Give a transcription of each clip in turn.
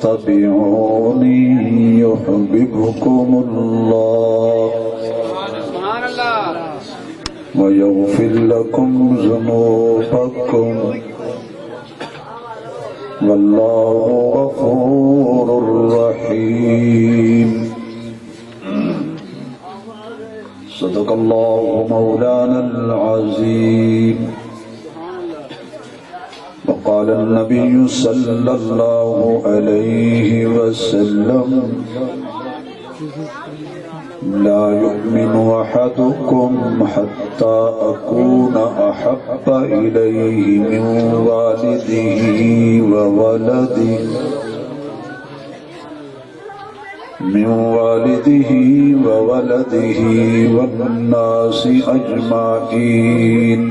فاتبعوني يحببكم الله ويغفر لكم ذنوبكم والله غفور رحيم صدق الله مولانا العظيم وقال النبي صلى الله عليه وسلم لا يؤمن أحدكم حتى أكون أحب إليه من والده وولده والناس أجمعين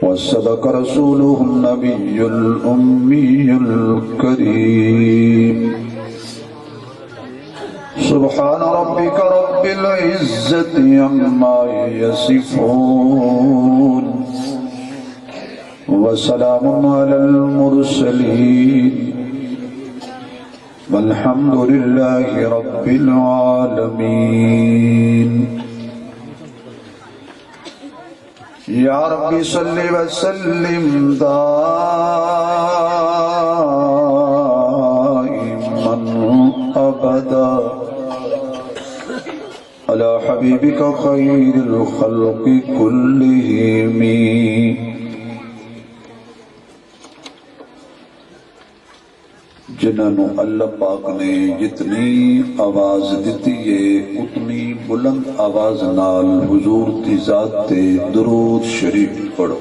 وصدق رسوله النبي الأمي الكريم سبحان ربك رب العزة عما يصفون وسلام على المرسلين والحمد لله رب العالمين یا رب صل وسلم دائما ابدا على حبیبک خیر الخلق كلهم جنہوں اللہ پاک نے جتنی آواز دیتی ہے اتنی بلند آواز نال حضور دی ذات تے درود شریف پڑھو۔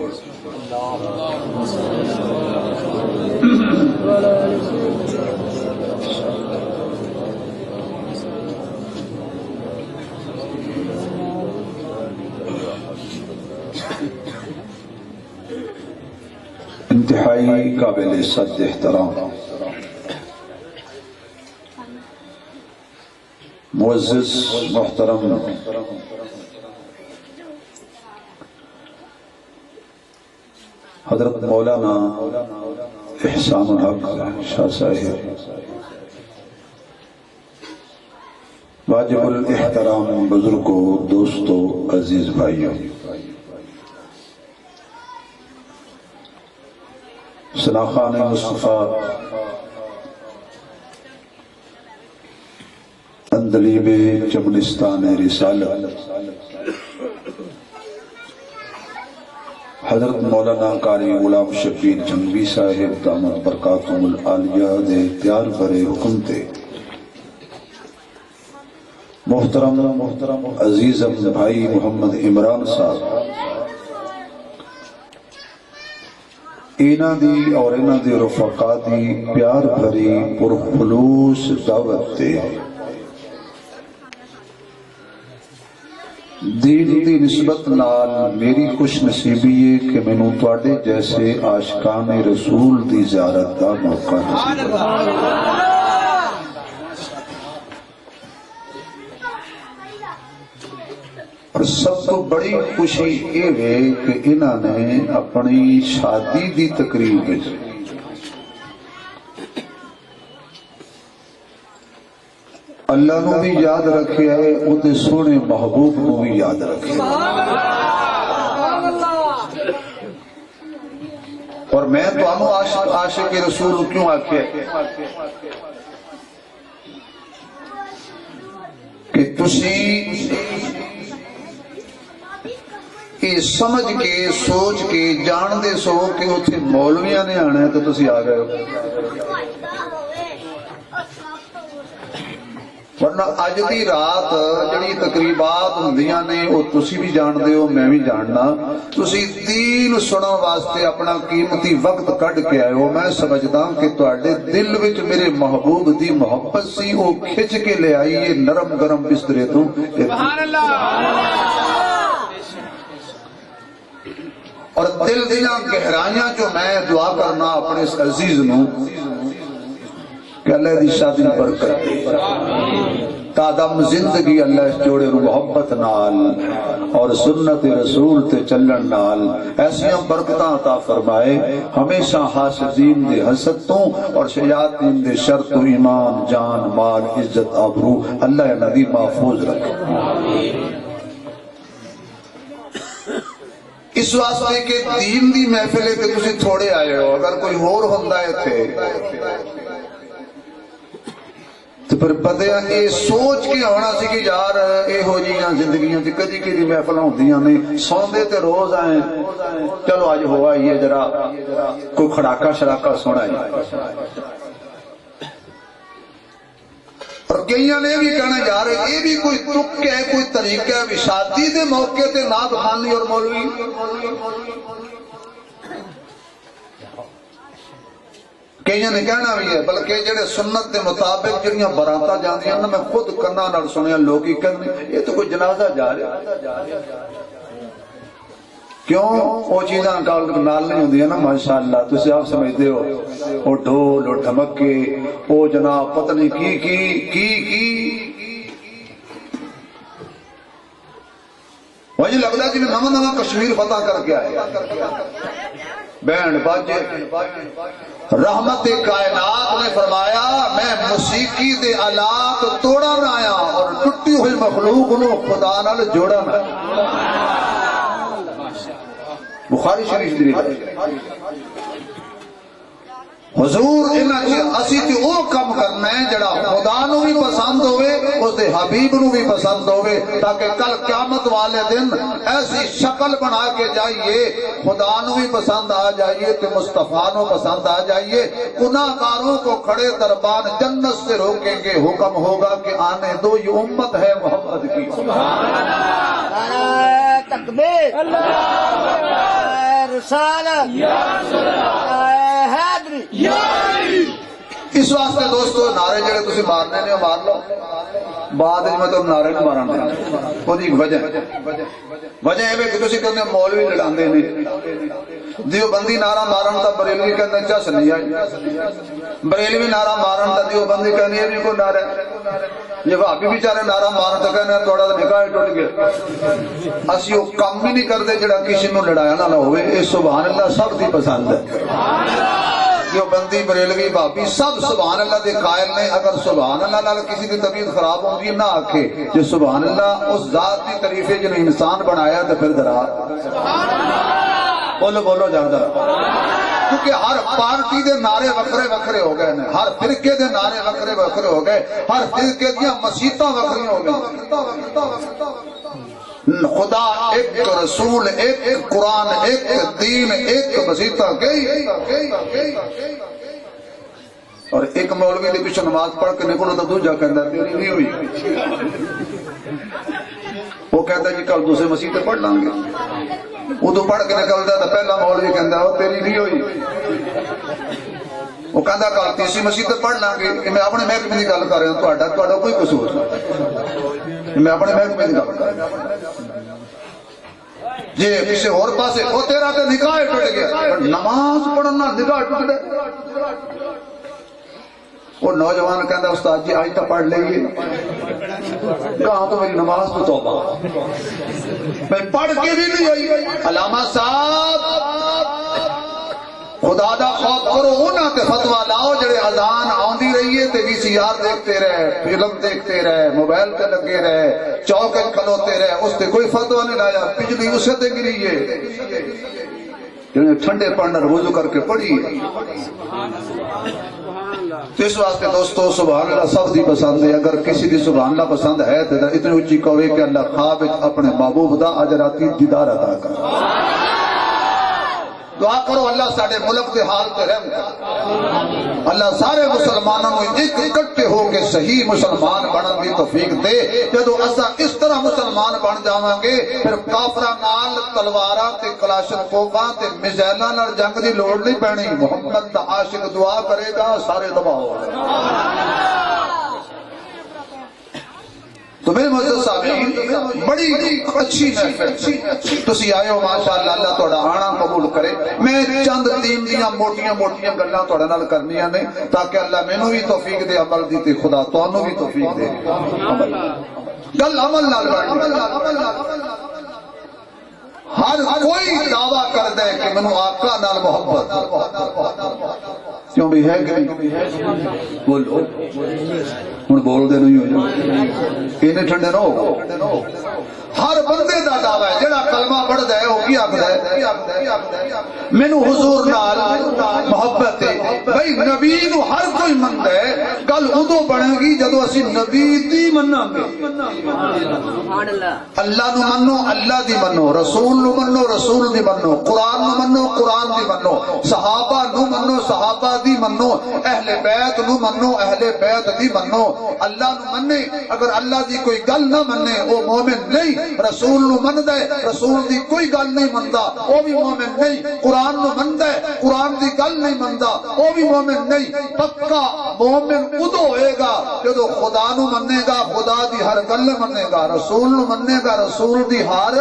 انتہائی قابل صد احترام معزز محترم حضرت مولانا احسان الحق شاہ صاحب، واجب الاحترام بزرگوں، دوستوں، عزیز بھائیوں، سناخان مصطفیٰ اندلیب چمنستان رسالت حضرت مولانا قاری غلام شبیر جنگوی صاحب دامت برکاتہم العالیہ دے پیار بھرے حکم تے محترم عزیز بھائی محمد عمران صاحب اینا دی اور اینا دی رفقا دی پیار بھری پرخلوص دعوت تے دین دی نسبت نال میری خوش نصیبی ہے کہ میں نو تواڈے جیسے عاشقان رسول دی زیارت دا موقع نصیب اور سب تو بڑی خوشی یہ ہے کہ انہاں نے اپنی شادی دی تقریب اللہ نو بھی یاد رکھے ہے، اُتے سونے محبوب نو بھی یاد رکھے، اور میں تو آنو عاشق رسول کیوں آکھے کہ تسی یہ سمجھ کے سوچ کے جان دے سو کہ اتھے مولویاں نے آنا ہے تو تسی آ گئے ہو، ورنہ اج دی رات جڑی تقریبات ہوندیاں نے وہ تسی بھی جان دے ہو، میں بھی جاننا، تسی دین سنن واسطے اپنا قیمتی وقت کڈ کے آئے ہو۔ میں سمجھدا کہ تواڈے دل وچ میرے محبوب دی محبت سی، وہ کھچ کے لے آئی ہے نرم گرم بسترے تو۔ سبحان اللہ۔ اور دل دیاں گہرائیاں جو میں دعا کرنا اپنے اس عزیز نو کہ اللہ دی شادی برکت دے، تا دم زندگی اللہ اس جوڑے نو محبت نال اور سنت رسول تے چلن نال ایسیاں برکتاں عطا فرمائے ہمیشہ حاسدین دے حسد تو اور شیاطین دے شر تو ایمان جان مال عزت آبرو اللہ نبی محفوظ رکھے۔ اس واسطے کہ دین دی محفلے تے تسی تھوڑے آئے ہو، اگر کوئی اور ہوندا ہے تھے تو پھر پتہ یہ سوچ کے ہونا سی کہ یار اے ہو جیاں زندگیاں چ کدی کدی محفلاں ہوندیاں نے سوندے تے روز آئے چلو اج ہوا یہ ذرا کوئی کھڑاکا شڑاکا سونا ہے۔ اور کئیاں نے بھی کہنا یار یہ بھی کوئی تک ہے کوئی طریقہ ہے بھی شادی دے موقع تے نعت خوانی اور مولوی کئیاں نے کہنا بھی ہے بلکہ جڑے سنت دے مطابق جڑیاں براتاں جاندیاں نا میں خود کنا نال سنیا لوگ ہی کہندے یہ تو کوئی جنازہ جا رہا کیوں وہ چیزاں نال نہیں ہوندیاں نا ماشاءاللہ تسی آپ سمجھتے ہو وہ ڈھول وہ ڈھمکے وہ جناب پتہ نہیں کی مجھے لگتا ہے کہ نواں کشمیر فتح کر کے آئے بینڈ باجے رحمت کائنات نے فرمایا میں موسیقی دے آلات توڑا نہ آیا اور ٹوٹی ہوئی مخلوق نو خدا نال جوڑا نہ بخاری شریف دی حضور انہاں اسی تے او کم کرنا ہے جڑا خدا نو بھی پسند ہوئے اس دے حبیب نو بھی پسند ہوئے تاکہ کل قیامت والے دن ایسی شکل بنا کے جائیے خدا نو بھی پسند آ جائیے تے مصطفیٰ نو پسند آ جائیے گناہگاروں کو کھڑے دربان جنت سے روکیں گے حکم ہوگا کہ آنے دو یہ امت ہے محمد کی سبحان اللہ تکبیر اللہ رسالت یا رسول اللہ حیدری اس واسطے دوستو نعرے جڑے تسی مارنے نے مار لو بعد میں تو نعرے نہیں مارنا کوئی وجہ ہے کہ تسی کہندے مولوی لڑاندے نے دیوبندی نعرہ مارن تا بریلوی کہندے چس نہیں آئی بریلوی نعرہ مارن تا دیوبندی کہندے یہ بھی کوئی نعرہ یہ بھابی بیچارے نعرہ مارن تا کہندے تھوڑا نکاح ٹوٹ گیا اسی وہ کام بھی نہیں کرتے جڑا کسی نو لڑایا نہ ہوئے اے سبحان اللہ سب دی پسند ہے جو بندی بریلوی بھابی سب سبحان اللہ دے قائل نے اگر سبحان اللہ نال کسی کی طبیعت خراب ہوگی نہ آکھے جو سبحان اللہ اس ذات کی تعریف ہے جنہیں انسان بنایا تو پھر ذرا بولو جاندہ کیونکہ ہر پارٹی دے نعرے وکھرے وکھرے ہو گئے ہیں ہر فرقے دے نعرے وکھرے وکھرے ہو گئے ہر فرقے دیاں مسیتاں وکھری ہو گئے خدا ایک رسول ایک قرآن ایک دین ایک مسیطہ گئی اور ایک مولوی دے پیچھے نماز پڑھ کے نکلو تو دوجا کہندا تیری نہیں ہوئی وہ کہتا ہے جی کل دوسرے مسیطے پڑھ لیں گے ادو پڑھ کے نکلتا تو پہلا مولوی کہندا وہ تیری نہیں ہوئی وہ کہندا کل تیسری مسیطے پڑھ لیں گے میں اپنے محکمے کی گل کر رہا ہوں تہاڈا کوئی قصور میں اپنے محکمے کی گل کر رہا ہوں جی کسی اور پاسے وہ تیرا تے نکاح ٹوٹ گیا نماز پڑھنا نکاح ٹوٹ گیا وہ نوجوان کہندا استاد جی آج تو پڑھ لئیے کہاں تو میری نماز تو توبہ میں پڑھ کے بھی نہیں ہوئی علامہ صاحب خدا دا خوف کرو ہونا تے فتوہ لاؤ جڑے اذان آندی رہی ہے تے وی سی آر دیکھتے رہے فلم دیکھتے رہے موبائل تے لگے رہے چوک کھلوتے رہے اس تے کوئی فتوہ نہیں لایا بجلی اسے تے گری ہے جنہیں ٹھنڈے پڑھنا وضو کر کے پڑھی اس واسطے دوستو سبحان اللہ سب دی پسند ہے اگر کسی دی سبحان اللہ پسند ہے تو اتنی اونچی کہے کہ اللہ خواب اپنے محبوب دا اجراتی دیدار عطا کر دعا کرو اللہ ساڑھے ملک دے حال پہ رحم کر اللہ سارے مسلمانوں میں ایک اکٹھے ہو کے صحیح مسلمان بنن دی توفیق دے جدو اسا اس طرح مسلمان بن جاواں گے پھر کافراں نال تلواراں تے کلاشنکوفاں تے میزائلاں نال جنگ دی لوڑ نہیں پینی محمد دا عاشق دعا کرے گا سارے تباہ ہو جائیں تو میرے معزز سامعین بڑی اچھی محفل تسی آئے ہو ماشاءاللہ اللہ تہاڈا آنا قبول کرے میں چند دین دیاں موٹیاں گلاں تہاڈے نال کرنیاں نے تاکہ اللہ مینوں بھی توفیق دے عمل دی تے خدا تانوں بھی توفیق دے گل عمل نال ہر کوئی دعویٰ کرتا ہے کہ مینوں آقا نال محبت کیوں بھی ہے کہ نہیں بولو ہن بول دے نہیں ہو انہیں ٹھنڈے نہ ہو ہر بندے دا دعویٰ ہے جڑا کلمہ پڑھدا ہے وہ کی آکھدا ہے مینوں حضور نال محبت ہے بھئی نبی نو ہر کوئی مندا ہے گل ادو بنے گی جدو اسی نبی دی مناں گے اللہ نو منو اللہ دی منو رسول نو منو رسول دی منو قرآن نو منو قرآن دی منو صحابہ نو منو صحابہ دی منو اہل بیت نو منو اہل بیت دی منو اللہ نو منے اگر اللہ دی کوئی گل نہ منے وہ مومن نہیں رسول نو مندا ہے رسول دی کوئی گل نہیں مندا وہ بھی مومن نہیں قرآن نو مندا ہے قرآن دی گل نہیں مندا وہ بھی مومن نہیں پکا مومن ادو ہوئے گا جدو خدا نو منے گا خدا دی ہر گل منے گا رسول نو منے گا رسول دی ہر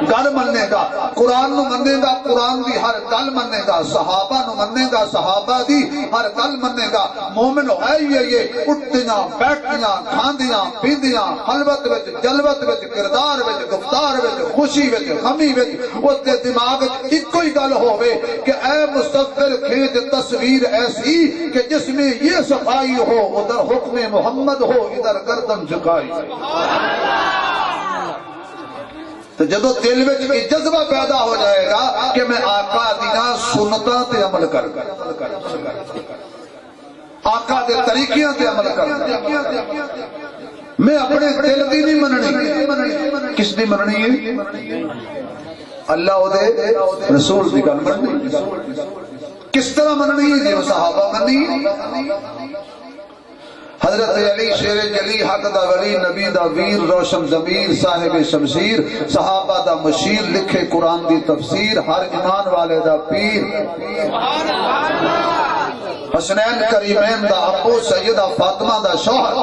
گل منے گا قرآن نو منے گا قرآن دی ہر گل منے گا صحابہ نو منے گا صحابہ دی ہر گل منے گا مومن ہے یہ اٹھتیاں بیٹھیاں کھاندیاں پیندیاں خلوت وچ جلوت وچ کردار وچ گفتار وچ خوشی وچ غمی وچ اس دے دماغ وچ ایک ہی گل ہوے کہ اے مصور کھینچ تصویر ایسی کہ جس میں یہ صفائی ہو ادھر حکم محمد ہو ادھر گردن جھکائی تو جدو دل وچ یہ جذبہ پیدا ہو جائے گا کہ میں آقا دیاں سنتاں تے عمل کر آقا دے طریقیاں تے عمل کر میں اپنے دل دی نہیں مننی کس دی مننی ہے اللہ او دے رسول دی گل مننی کس طرح مننی ہے جو صحابہ مننی حضرت علی شیر جلی حق دا ولی نبی دا ویر روشن ضمیر صاحب شمشیر صحابہ دا مشیر لکھے قرآن دی تفسیر ہر ایمان والے دا پیر حسنین کریمین دا ابو سیدہ فاطمہ دا شوہر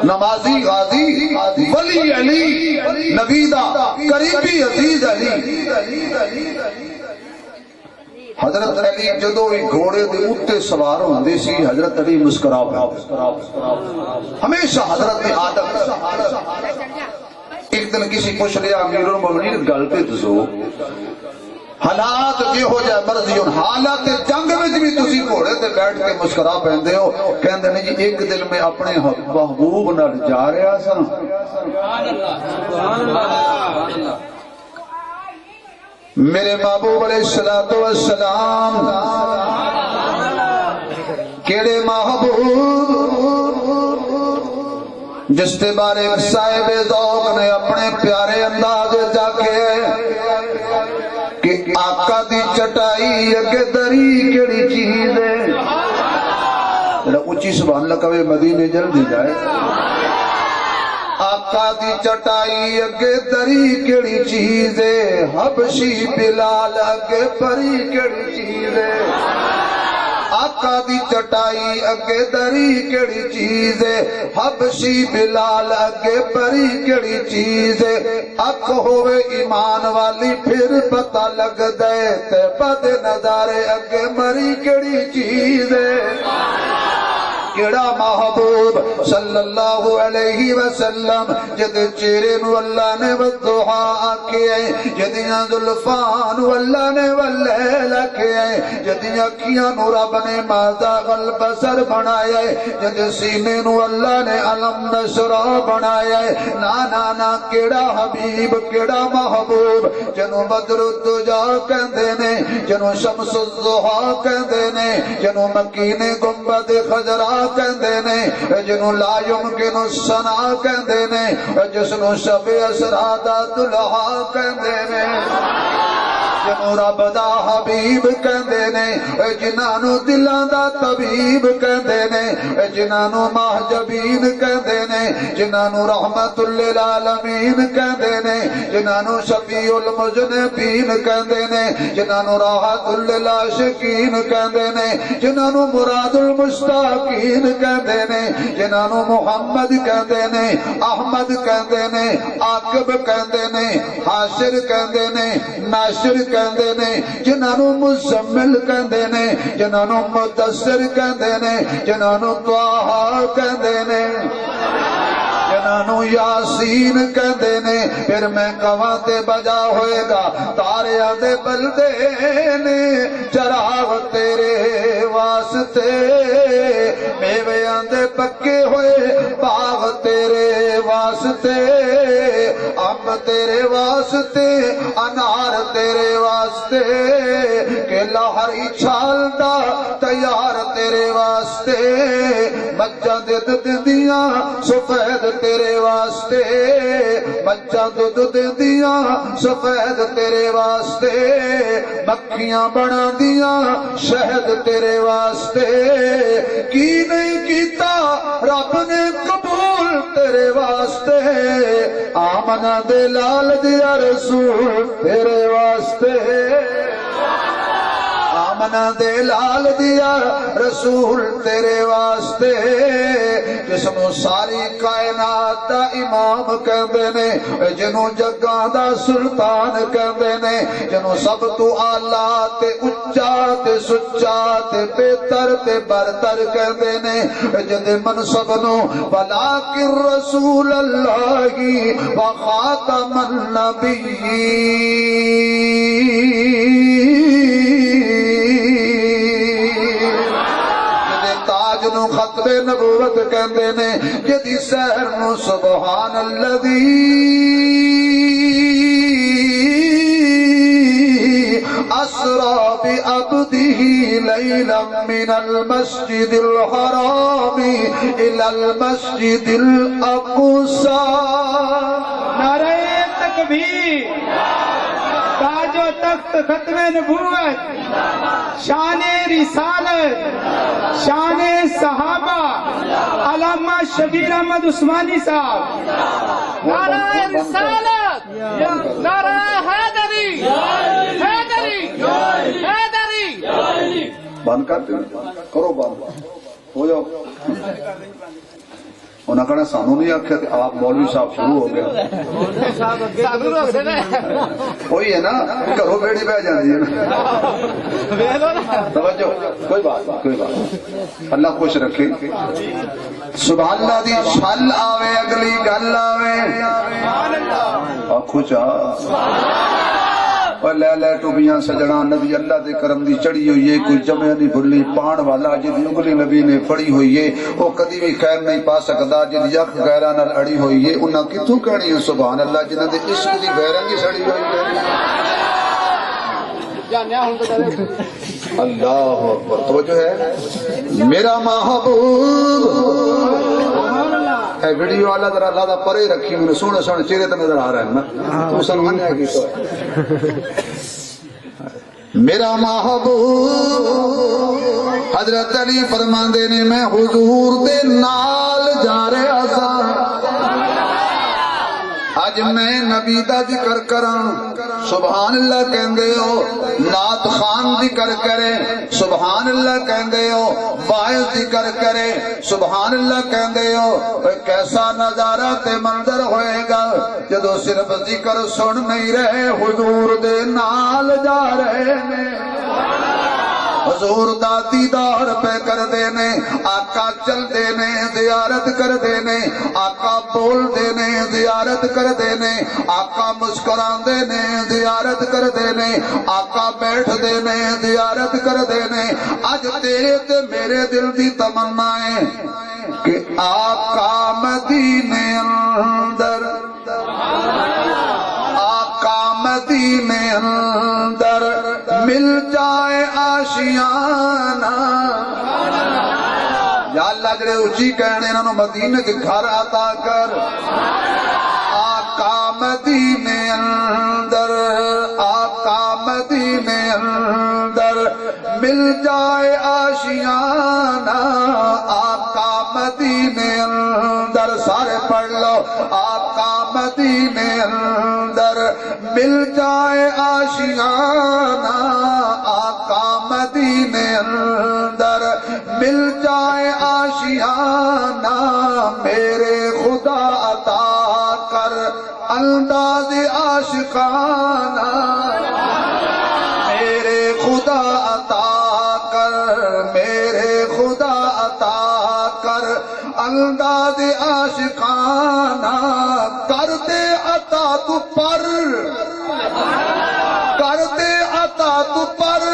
نمازی غازی ولی علی نبی دا قریبی عزیز علی حضرت علی جدو ہی گھوڑے دے اتے سوار ہوندے سی حضرت علی مسکرا ہمیشہ حضرت عادت ایک دن کسی پوچھ لیا امیر المومنین گل تے دسو حالات جی ہو جائے مرضی حالات جنگ میں بھی تسی گھوڑے تے بیٹھ کے مسکرا پہندے ہو کہندے نے جی ایک دل میں اپنے محبوب نال جا رہا سا میرے محبوب علیہ السلام کیڑے محبوب جس کے بارے صاحب ذوق نے اپنے پیارے انداز جا کے کہ آقا دی چٹائی اگے دری کیڑی چیز ہے اونچی سبحان اللہ کہے مدینے جلدی جائے آقا دی چٹائی اگے دری کیڑی چیز ہے حبشی بلال اگے پری کیڑی چیز ہے آقا دی چٹائی اگے دری کیڑی چیز ہے حبشی بلال اگے پری کیڑی چیز ہے اک ہوئے ایمان والی پھر پتہ لگ دے تے بد نظارے اگے مری کیڑی چیز ہے کیڑا محبوب صلی اللہ علیہ وسلم جد چہرے نو اللہ نے والضحا آکے جدیاں ذلفان نو اللہ نے واللیل آکے جدیاں کیاں نو رب نے ماذا البصر بنایا جد سینے نو اللہ نے علم نشرہ بنایا نا کیڑا حبیب کیڑا محبوب جنو بدر الدجا کہندے نے جنو شمس الضحا کہندے نے جنو مکین گنبد خضرا کہندے نے جنو لا یمکن السنا کہندے نے جسنو شب اسرا دا دلہا کہندے نے جنو رب دا حبیب کہندے نے جنانو دلاں دا طبیب کہندے نے جنانو محجبین کہندے نے جنانو رحمت للعالمین کہندے نے جنانو شفیع المذنبین کہندے نے جنانو راحت للعاشقین کہندے نے جنانو مراد المشتاقین کہندے نے جنانو محمد کہندے نے احمد کہندے نے عاقب کہندے نے حاشر کہندے نے ناشر کہندے نے جنانو مزمل کہندے نے جنانو مدثر کہندے نے جنانو طاہا کہندے نے تاریاں نو یاسین کہندے نے پھر میں کواں تے بجا ہوئے گا تاریاں دے بلدے نے چراغ تیرے واسطے میویاں دے پکے ہوئے باغ تیرے واسطے امب تیرے واسطے انار تیرے واسطے کیلا ہری چھال دا تیار تیرے واسطے مجھاں دودھ دیندیاں سفید تیرے واسطے مجھاں دودھ دیندیاں سفید تیرے واسطے مکھیاں بنا دیاں شہد تیرے واسطے کی نہیں کیتا رب نے قبول تیرے واسطے آمنہ دے لال دیا رسول تیرے واسطے آمنہ دے لال دیا رسول تیرے واسطے جسنو ساری کائنات دا امام کہندے نے جنوں جگاں دا سلطان کہندے نے جنوں سب تو آلہ تے اچا تے سچا تے بہتر تے برتر کہندے نے جدے منصب نو ولکن رسول اللہ و خاتم النبیین تاج نو ختم نبوت کہندے نے جدی سحر نو سبحان الذی اسرا بعبده لیلا من المسجد الحرام الى المسجد الاقصى نعرہ تکبیر تاج و تخت ختم نبوت شان رسالت شان صحابہ علامہ شبیر احمد عثمانی صاحب نعرہ رسالت نعرہ حیدری حیدری حیدری بند کر دیں کرو بند ہو جاؤ انہاں کہنا سانو نہیں آکھیا تے آپ مولوی صاحب شروع ہو گئے وہی ہے نا گھروں بیڑی بہ جاندی ہے توجہ کوئی بات اللہ خوش رکھے سبحان اللہ دی چھل آوے اگلی گل آوے آکھو چا اور لے لے ٹوبیاں سجنا نبی اللہ دے کرم دی چڑی ہوئی ہے کوئی جمع نہیں بھلی پان والا جدی انگلی نبی نے پھڑی ہوئی ہے وہ کدی بھی خیر نہیں پا سکتا جدی یک غیرہ نال اڑی ہوئی ہے انہاں کتوں کہنی ہے سبحان اللہ جنہاں دے عشق دی بیرنگی سڑی ہوئی ہے اللہ اکبر توجہ ہے میرا محبوب اے ویڈیو والا ذرا اللہ دا پرے رکھی میں سونے سونے چہرے تے نظر آ رہا ہے نا تو مسلمان ہے کی تو میرا محبوب حضرت علی فرماندے نے میں حضور دے نال جا رہا سا اج میں نبی دا ذکر کراں سبحان اللہ کہندے ہو نعت خان ذکر کرے سبحان اللہ کہندے ہو واعظ ذکر کرے سبحان اللہ کہندے ہو کیسا نظارہ تے منظر ہوئے گا جدو صرف ذکر سن نہیں رہے حضور دے نال جا رہے نے حضور دا دیدار پہ کر دینے آقا چل دینے زیارت کر دینے آقا بول دینے زیارت کر دینے آقا مسکران دینے زیارت کر دینے آقا بیٹھ دینے زیارت کر دینے آج تیرے تے میرے دل دی تمنا ہے کہ آقا مدینے اندر آقا مدینے اندر مل جائے آشیانہ یا اللہ جڑے اچھی کہنے انہوں مدینہ کے گھر عطا کر آقا مدینے اندر آقا مدینے اندر مل جائے آشیانہ آقا مدینے اندر سارے پڑھ لو آقا مدینے اندر مل جائے آشیانہ آقا مدینے اندر مل جائے آشیانہ میرے خدا عطا کر انداز عاشقانہ میرے خدا عطا کر میرے خدا عطا کر انداز عاشقانہ کر دے عطا تو پر کر دے عطا تو پر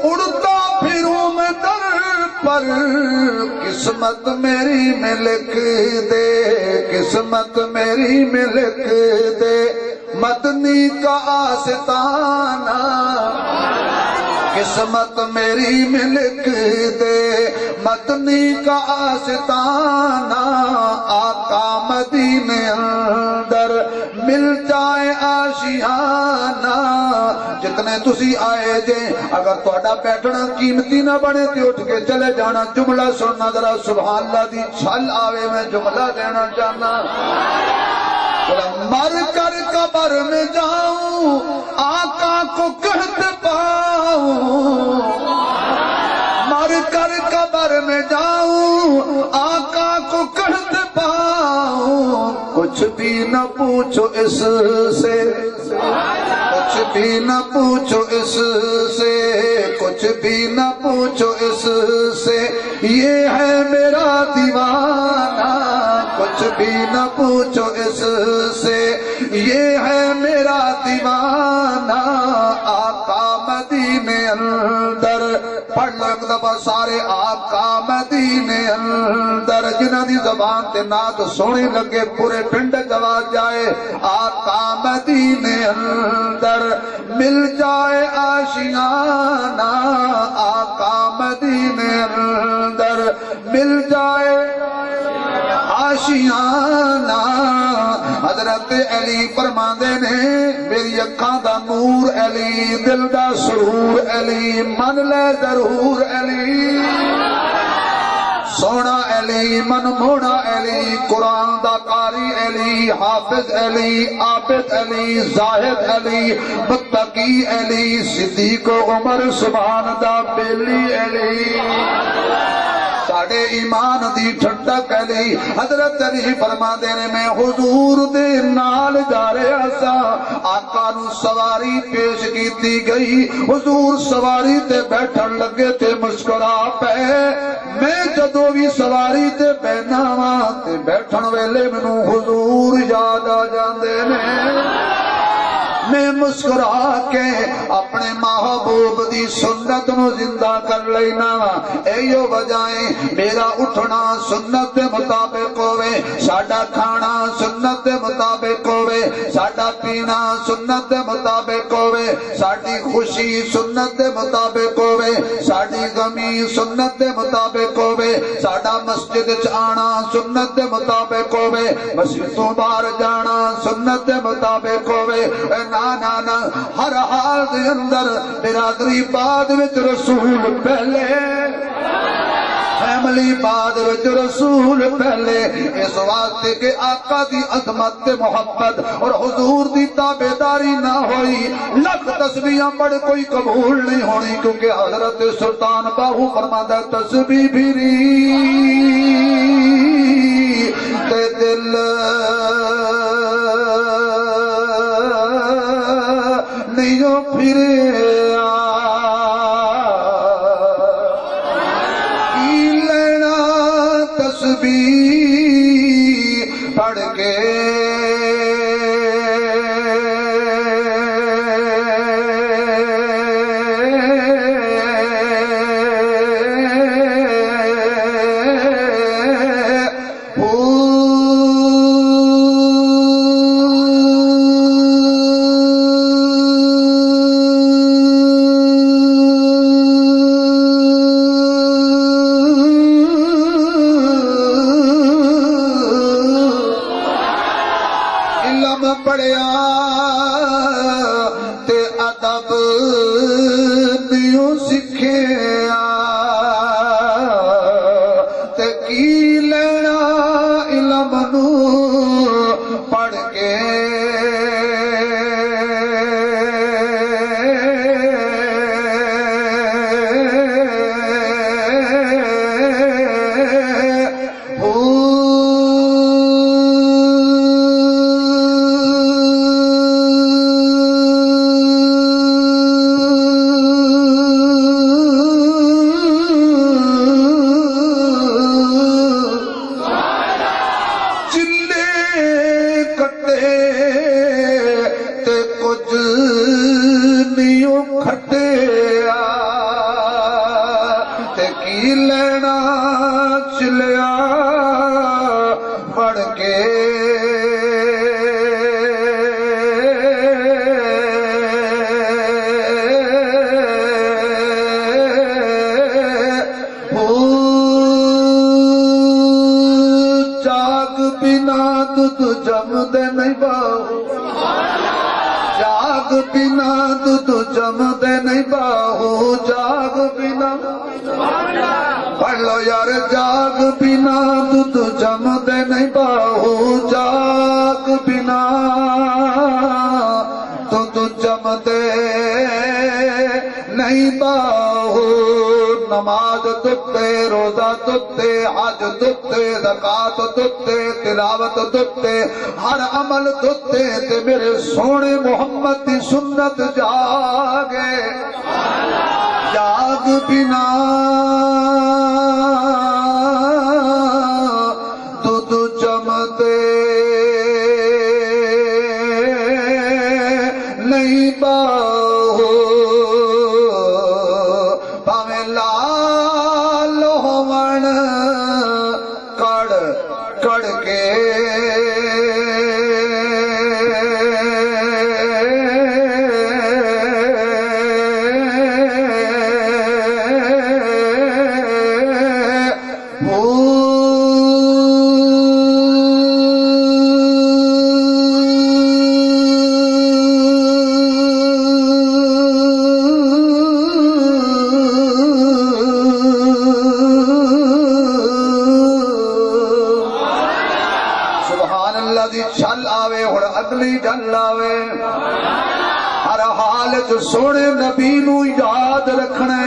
اڑتا پھروں میں در پر قسمت میری میں لکھ دے قسمت میری میں لکھ دے مدنی کا آستانہ قسمت میری میں لکھ دے مدنی کا آستانہ آقا مدینے اندر مل جائے آشیانہ جتنے تسی آئے جے اگر تہاڈا بیٹھنا قیمتی نہ بنے تے اٹھ کے چلے جانا جملہ سننا ذرا سبحان اللہ دی چھل آوے میں جملہ دینا چاہنا مر کر قبر میں جاؤں آقا کو کہتے پاؤں مر کر قبر میں جاؤں آقا کو کہتے پاؤں کچھ بھی نہ پوچھو اس سے کچھ بھی نہ پوچھو اس سے کچھ بھی نہ پوچھو اس سے یہ ہے میرا دیوانہ کچھ بھی نہ پوچھو اس سے یہ ہے میرا دیوانہ آقا مدینے اندر پڑھ لو ایک دفعہ سارے آقا مدینے اندر جنہاں دی زبان تے نعت سونی لگے پورے پنڈ جواب جائے آقا مدینے اندر مل جائے آشیانہ آقا مدینے اندر مل جائے آشیانہ حضرت علی فرماندے نے میری اکھاں دا نور علی دل دا سرور علی من لے ضرور علی سونا علی من مونا علی قرآن دا قاری علی حافظ علی عابد علی زاہد علی متقی علی صدیق عمر سبحان دا بیلی علی ساڑے ایمان دی ٹھنڈک علی حضرت علی فرما دینے میں حضور دے نال جا رہا سا آقا نو سواری پیش کیتی گئی حضور سواری تے بیٹھن لگے تے مسکرا پے میں جدو بھی سواری تے بہنا وہاں تے بیٹھن ویلے منو حضور یاد آ جاندے نے میں مسکرا کے اپنے محبوب دی سنت نو زندہ کر لینا ایو وجائیں میرا اٹھنا سنت دے مطابق ہوئے ساڈا کھانا سنت دے مطابق ہوئے ساڈا پینا سنت دے مطابق ہوئے ساڈی خوشی سنت دے مطابق ہوئے ساڈی غمی سنت دے مطابق ہوئے ساڈا مسجد وچ آنا سنت دے مطابق ہوئے مسجد تو باہر جانا سنت دے مطابق ہوئے نا نا نا ہر حال دے اندر برادری بعد وچ رسول پہلے فیملی بعد وچ رسول پہلے اس واسطے کہ آقا دی عظمت تے محبت اور حضور دی تابعداری نہ ہوئی لکھ تسبیحاں پڑھ کوئی قبول نہیں ہونی کیونکہ حضرت سلطان باہو فرماتا ہے تسبیح بھری تے دل نہیں پھرے لینا تسبیح پڑھ کے پڑھیا تے ادب دیوں سکھیا تے کی لینا علم نو پڑھ کے چلیا پڑھ کے جاگ بنا دودھ جمدے نہیں باہو جاگ بنا دودھ جمدے نہیں باہو جاگ بنا پڑھ لو یار جاگ بنا دودھ جمدے نہیں باہو جاگ بنا دودھ جمدے نہیں باہو نماز دتے روزہ دتے حج دتے زکات دتے تلاوت دتے ہر عمل دتے تے میرے سونے محمد دی سنت جاگے جاگ بنا دودھ جمدے نہیں باہو پاویں لال ہون کڑ کڑ کے چھل آوے اور اگلی جل آوے ہر حال جو سونے نبی نو یاد رکھنے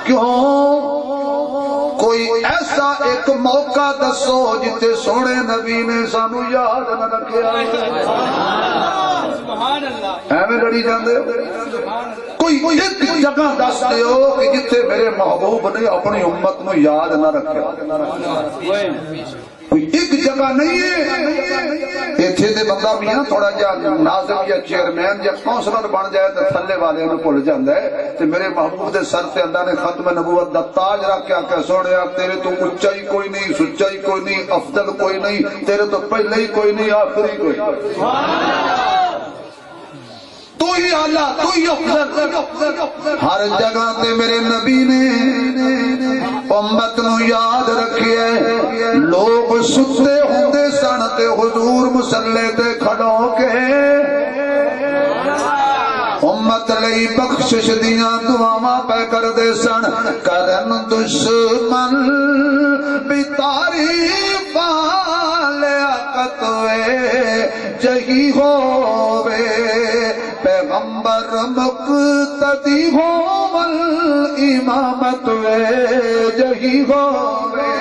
کیوں کوئی ایسا ایک موقع دسو جتے سونے نبی نے سانو یاد نہ رکھیا ایویں لڑی جاندے کوئی ایک جگہ دس دیو کہ جتے میرے محبوب نے اپنی امت نو یاد نہ رکھیا کوئی ایک جگہ نہیں ہے ایتھے دے بندہ میاں تھوڑا جا ناظم یا چیئرمین یا کونسلر بن جائے تو تھلے والے انہوں بھول جاندا ہے تے میرے محبوب دے سر تے اللہ نے ختم نبوت دا تاج رکھ کے آکھیا سونیا تیرے تو اونچائی کوئی نہیں سچائی کوئی نہیں افضل کوئی نہیں تیرے تو پہلے ہی کوئی نہیں آخری کوئی تو ہی اعلیٰ تو ہی افضل ہر جگہ تے میرے نبی نے امت نو یاد رکھیے لوگ ستے ہوندے سن تے حضور مصلے تے کھڑو کے امت لئی بخشش دیاں دعاواں پہ کر دے سن کرن دشمن بھی تعریف لیاقت وے جہی ہووے پیغمبر مقتدی ہوول امامت وے جہی ہووے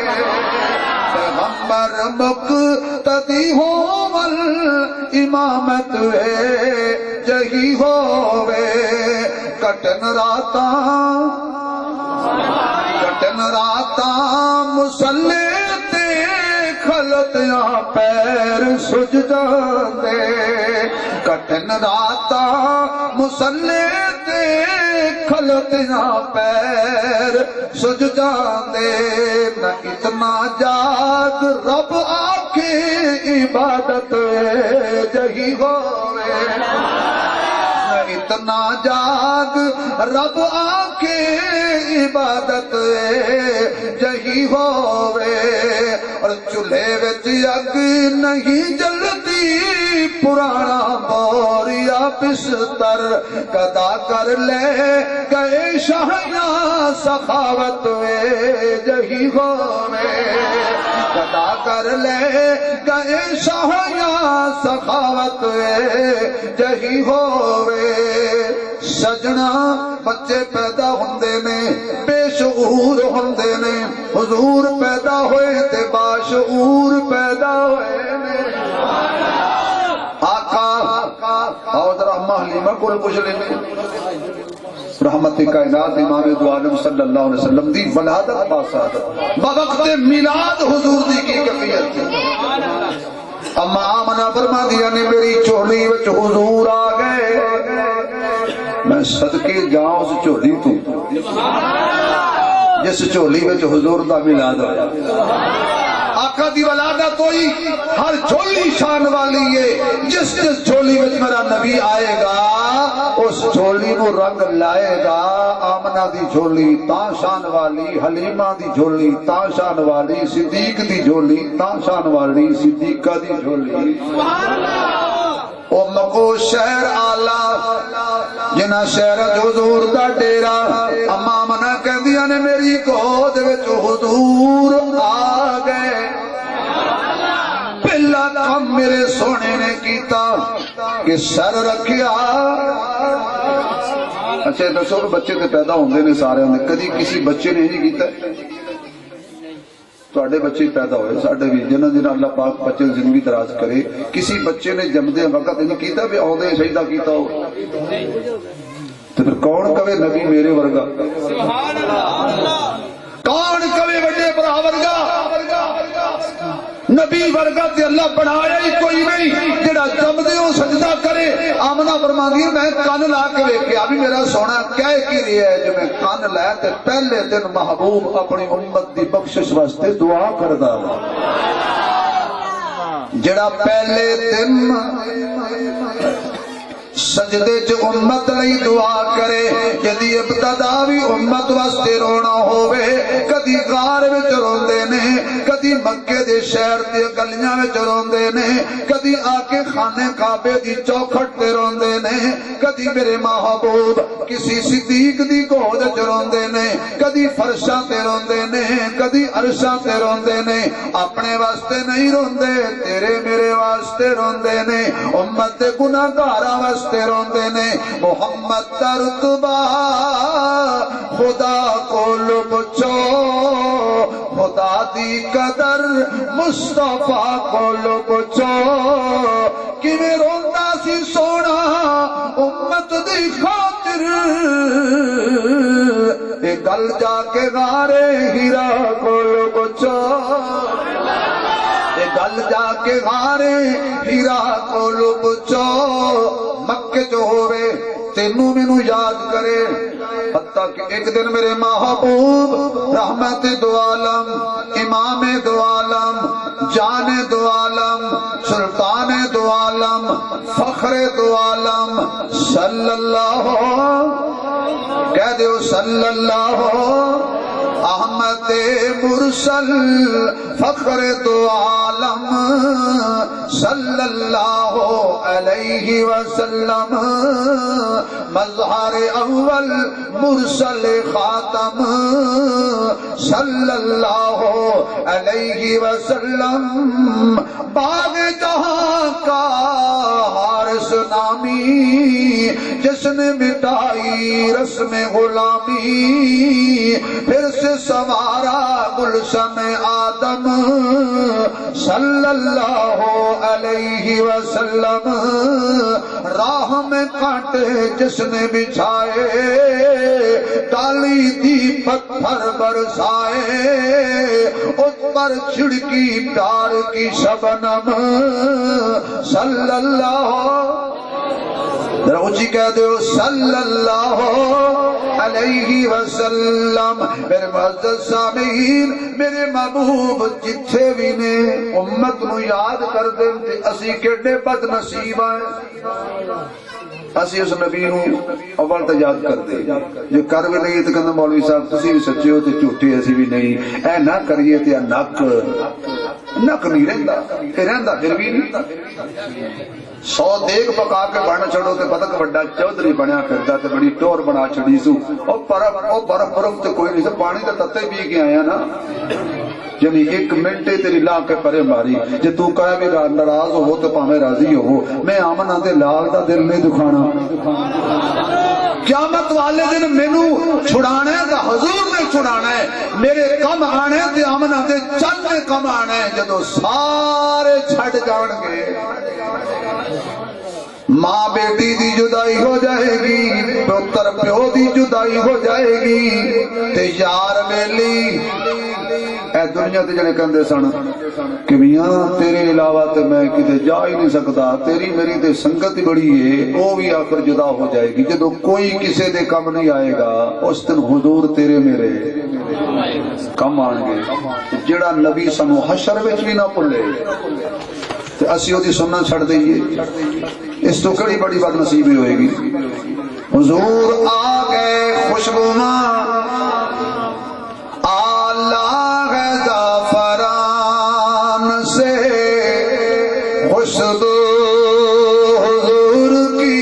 پیغمبر مقتدی ہوول امامت وے جہی ہووے کٹن راتاں مسلے تے کھلتیاں پیر سج جاندے کٹن راتاں مسلے تے کھلتیاں پیر سج جاندے نہ اتنا جاگ رب آکے عبادت جہی ہووے اتنا جاگ رب آکے عبادت جہی ہووے اور چولہے وچ اگ نہیں جلتی پرانا بوریا بستر کدا کر لے گئے شاہیاں سخاوت جہی ہووے کدا کر لے گئے شاہیاں سخاوت جہی ہووے سجنا بچے پیدا ہوندے نے بے شعور ہوندے نے حضور پیدا ہوئے تے باشعور پیدا ہوئے نے آقا آؤ ذرا حلیمہ کو پوچھ لینے رحمت کائنات امام دو عالم صلی اللہ علیہ وسلم دی ولادت باسادت بوقت میلاد حضور دی کی کیفیت تھی اما آمنہ فرما دیا نے میری چولی وچ حضور آ گئے میں صدقے جاؤں اس چولی تو جس جھولی وچ حضور دا میلاد ہویا آقا دی ولادت ہوئی ہر جھولی شان والی ہے جس جس جھولی وچ میرا نبی آئے گا اس جھولی نو رنگ لائے گا آمنہ دی جھولی تاں شان والی حلیمہ دی جھولی تاں شان والی صدیق دی جھولی تاں شان والی صدیقہ دی جھولی او مکو شہر آلہ جنہ شہر حضور دا ڈیرا اما منہ کہندیاں نے میری گود وچ حضور آ گئے پہلا کام میرے سونے نے کیتا کہ سر رکھیا اچھا دسو بچے تے پیدا ہوندے نے سارے نے کدی کسی بچے نے نہیں کیتا تواڈے بچے پیدا ہوئے ساڈے بھی جنہاں جنہاں اللہ پاک بچے زندگی دراز کرے کسی بچے نے جمدے وقت نہیں کیتا بھی آدھے سجدہ کیتا ہو تو پھر کون کہے نبی میرے ورگا کون کہے بڑے بڑا ورگا نبی ورگا تے اللہ بنایا ہی کوئی نہیں جڑا جمدے ہو سجدہ کرے آمنہ فرماندی میں کان لا کے ویکھیا بھی میرا سونا کہہ کی رہا ہے جو میں کان لے تے پہلے دن محبوب اپنی امت دی بخشش واسطے دعا کردا جڑا پہلے دن سجدے چ امت لئی دعا کرے جدی ابتدا بھی امت واسطے رونا ہوئے کدی غار وچ روندے نے کدی مکے دے شہر دے گلیاں وچ روندے نے کدی آ کے خانے کعبے دی چوکھٹ تے روندے نے کدی میرے محبوب کسی صدیق دی گود وچ روندے نے کدی فرشاں تے روندے نے کدی عرشاں تے روندے نے اپنے واسطے نہیں روندے تیرے میرے واسطے روندے نے امت دے گناہگاراں واسطے روندے نے محمد دا رتبہ خدا کول پچھو خدا دی قدر مصطفیٰ کول پچھو کیویں روندا سی سونا امت دی خاطر اے گل جا کے غارے ہیرا کول پچھو گل جا کے غارے ہیرا کولو پچھو مکے جو ہوئے تینوں مینوں یاد کرے حتیٰ کہ ایک دن میرے محبوب رحمت دو عالم امام دو عالم جان دو عالم سلطان دو عالم فخر دو عالم صلی اللہ کہہ دیو صلی اللہ احمد مرسل فخر دو عالم صلی اللہ علیہ وسلم مظہر اول مرسل خاتم صلی اللہ علیہ وسلم باغ جہاں کا حارس نامی جس نے مٹائی رسم غلامی پھر سے سوارا گلشن آدم صلی اللہ علیہ وسلم راہ میں کانٹے جس نے بچھائے ڈالی دی پتھر برسائے اس پر چھڑکی پیار کی شبنم صلی اللہ روچی کہہ دیو صلی اللہ علیہ وسلم میرے معزز سامعین میرے محبوب جتھے بھی نے امت نو یاد کر دیں تے اسی کیڑے بد نصیب ہیں اسی اس نبی نو اول تے یاد کر دے جو کر بھی نہیں تے کہندا مولوی صاحب تسی بھی سچے ہو تے جھوٹے اسی بھی نہیں اے نہ کریے تے نک نہیں رہندا تے رہندا پھر بھی نہیں 100 دیگ پکا کے بن چھڑو تے پتہ کہ بڑا چودھری بنیا پھردا تے بڑی ٹور بنا چھڑی سو او برف تے کوئی نہیں سی پانی تے تتے پی کے آیا نا یعنی 1 منٹ تیری لا کے پرے ماری جے تو کہے بھی ناراض ہو تے پاویں راضی ہو میں آمنہ دے لال دا دل نہیں دکھانا قیامت والے دن مینوں چھڑانا ہے تے حضور نے چھڑانا ہے میرے کم آنے تے آمنہ دے چند میں کم آنا ہے جدوں سارے چھڈ جان گے ماں بیٹی دی جدائی ہو جائے گی پتر پیو دی جدائی ہو جائے گی تے یار میلی اے دنیا تے جڑے کہندے سن کہ میاں تیرے علاوہ تے میں کتے جا ہی نہیں سکتا تیری میری تے سنگت بڑی ہے وہ بھی آخر جدا ہو جائے گی جدو کوئی کسے دے کم نہیں آئے گا اس دن حضور تیرے میرے کم آن گے جڑا نبی سانو حشر وچ بھی نہ بھولے تے اسی اودی سننا چھڑ دئیے، اس تو کڑی بڑی بد نصیبی ہوئے گی۔ حضور آ گئے خوشبواں آلہ ہے زعفران سے، خوشبو حضور کی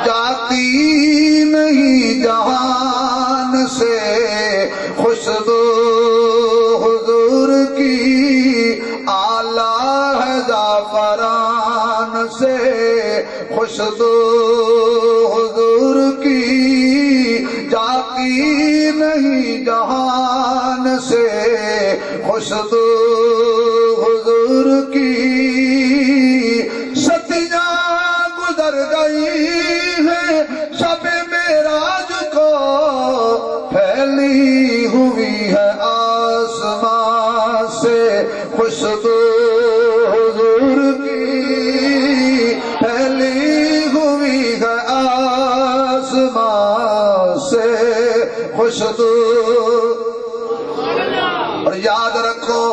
جاتی نہیں جہان سے، خوشبو حضور کی آلہ ہے زعفران سے، خوشبو حضور کی جاتی نہیں جہان سے، خوشبو حضور کی صدیاں گزر گئی ہیں شب معراج کو، پھیلی ہوئی ہے آسمان سے، خوشبو حضور کی پھیلی ہوئی ہے آسمان سے، خوشبو۔ اور یاد رکھو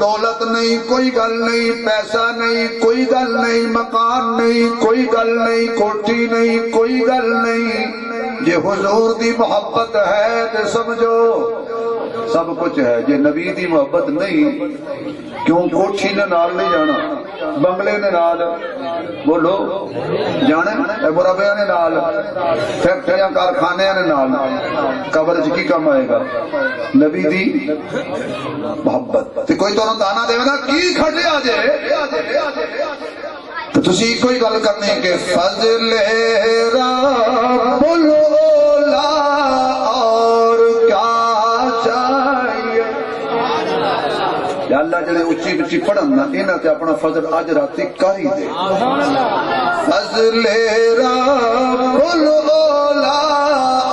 دولت نہیں کوئی گل نہیں، پیسہ نہیں کوئی گل نہیں، مکان نہیں کوئی گل نہیں، کوٹھی نہیں کوئی گل نہیں، جے حضور دی محبت ہے تے سمجھو سب کچھ ہے، جے نبی دی محبت نہیں کیوں کوٹھی نے نال نہیں جانا، بنگلے نے نال بولو جانے، مربیاں نے نال، فیکٹریاں کارخانے نے نال، قبر چ کی کم آئے گا؟ نبی دی محبت۔ تے کوئی تو تانا دے گا کی کھڑے آ جائے تو تسی کوئی گل کرنی کہ فضل رب الاولا اور کیا چاہیے۔ یا اللہ جڑے اچھی بچی پڑھن نا انہاں تے اپنا فضل اج راتی کر ہی دے۔ فضل رب الاولا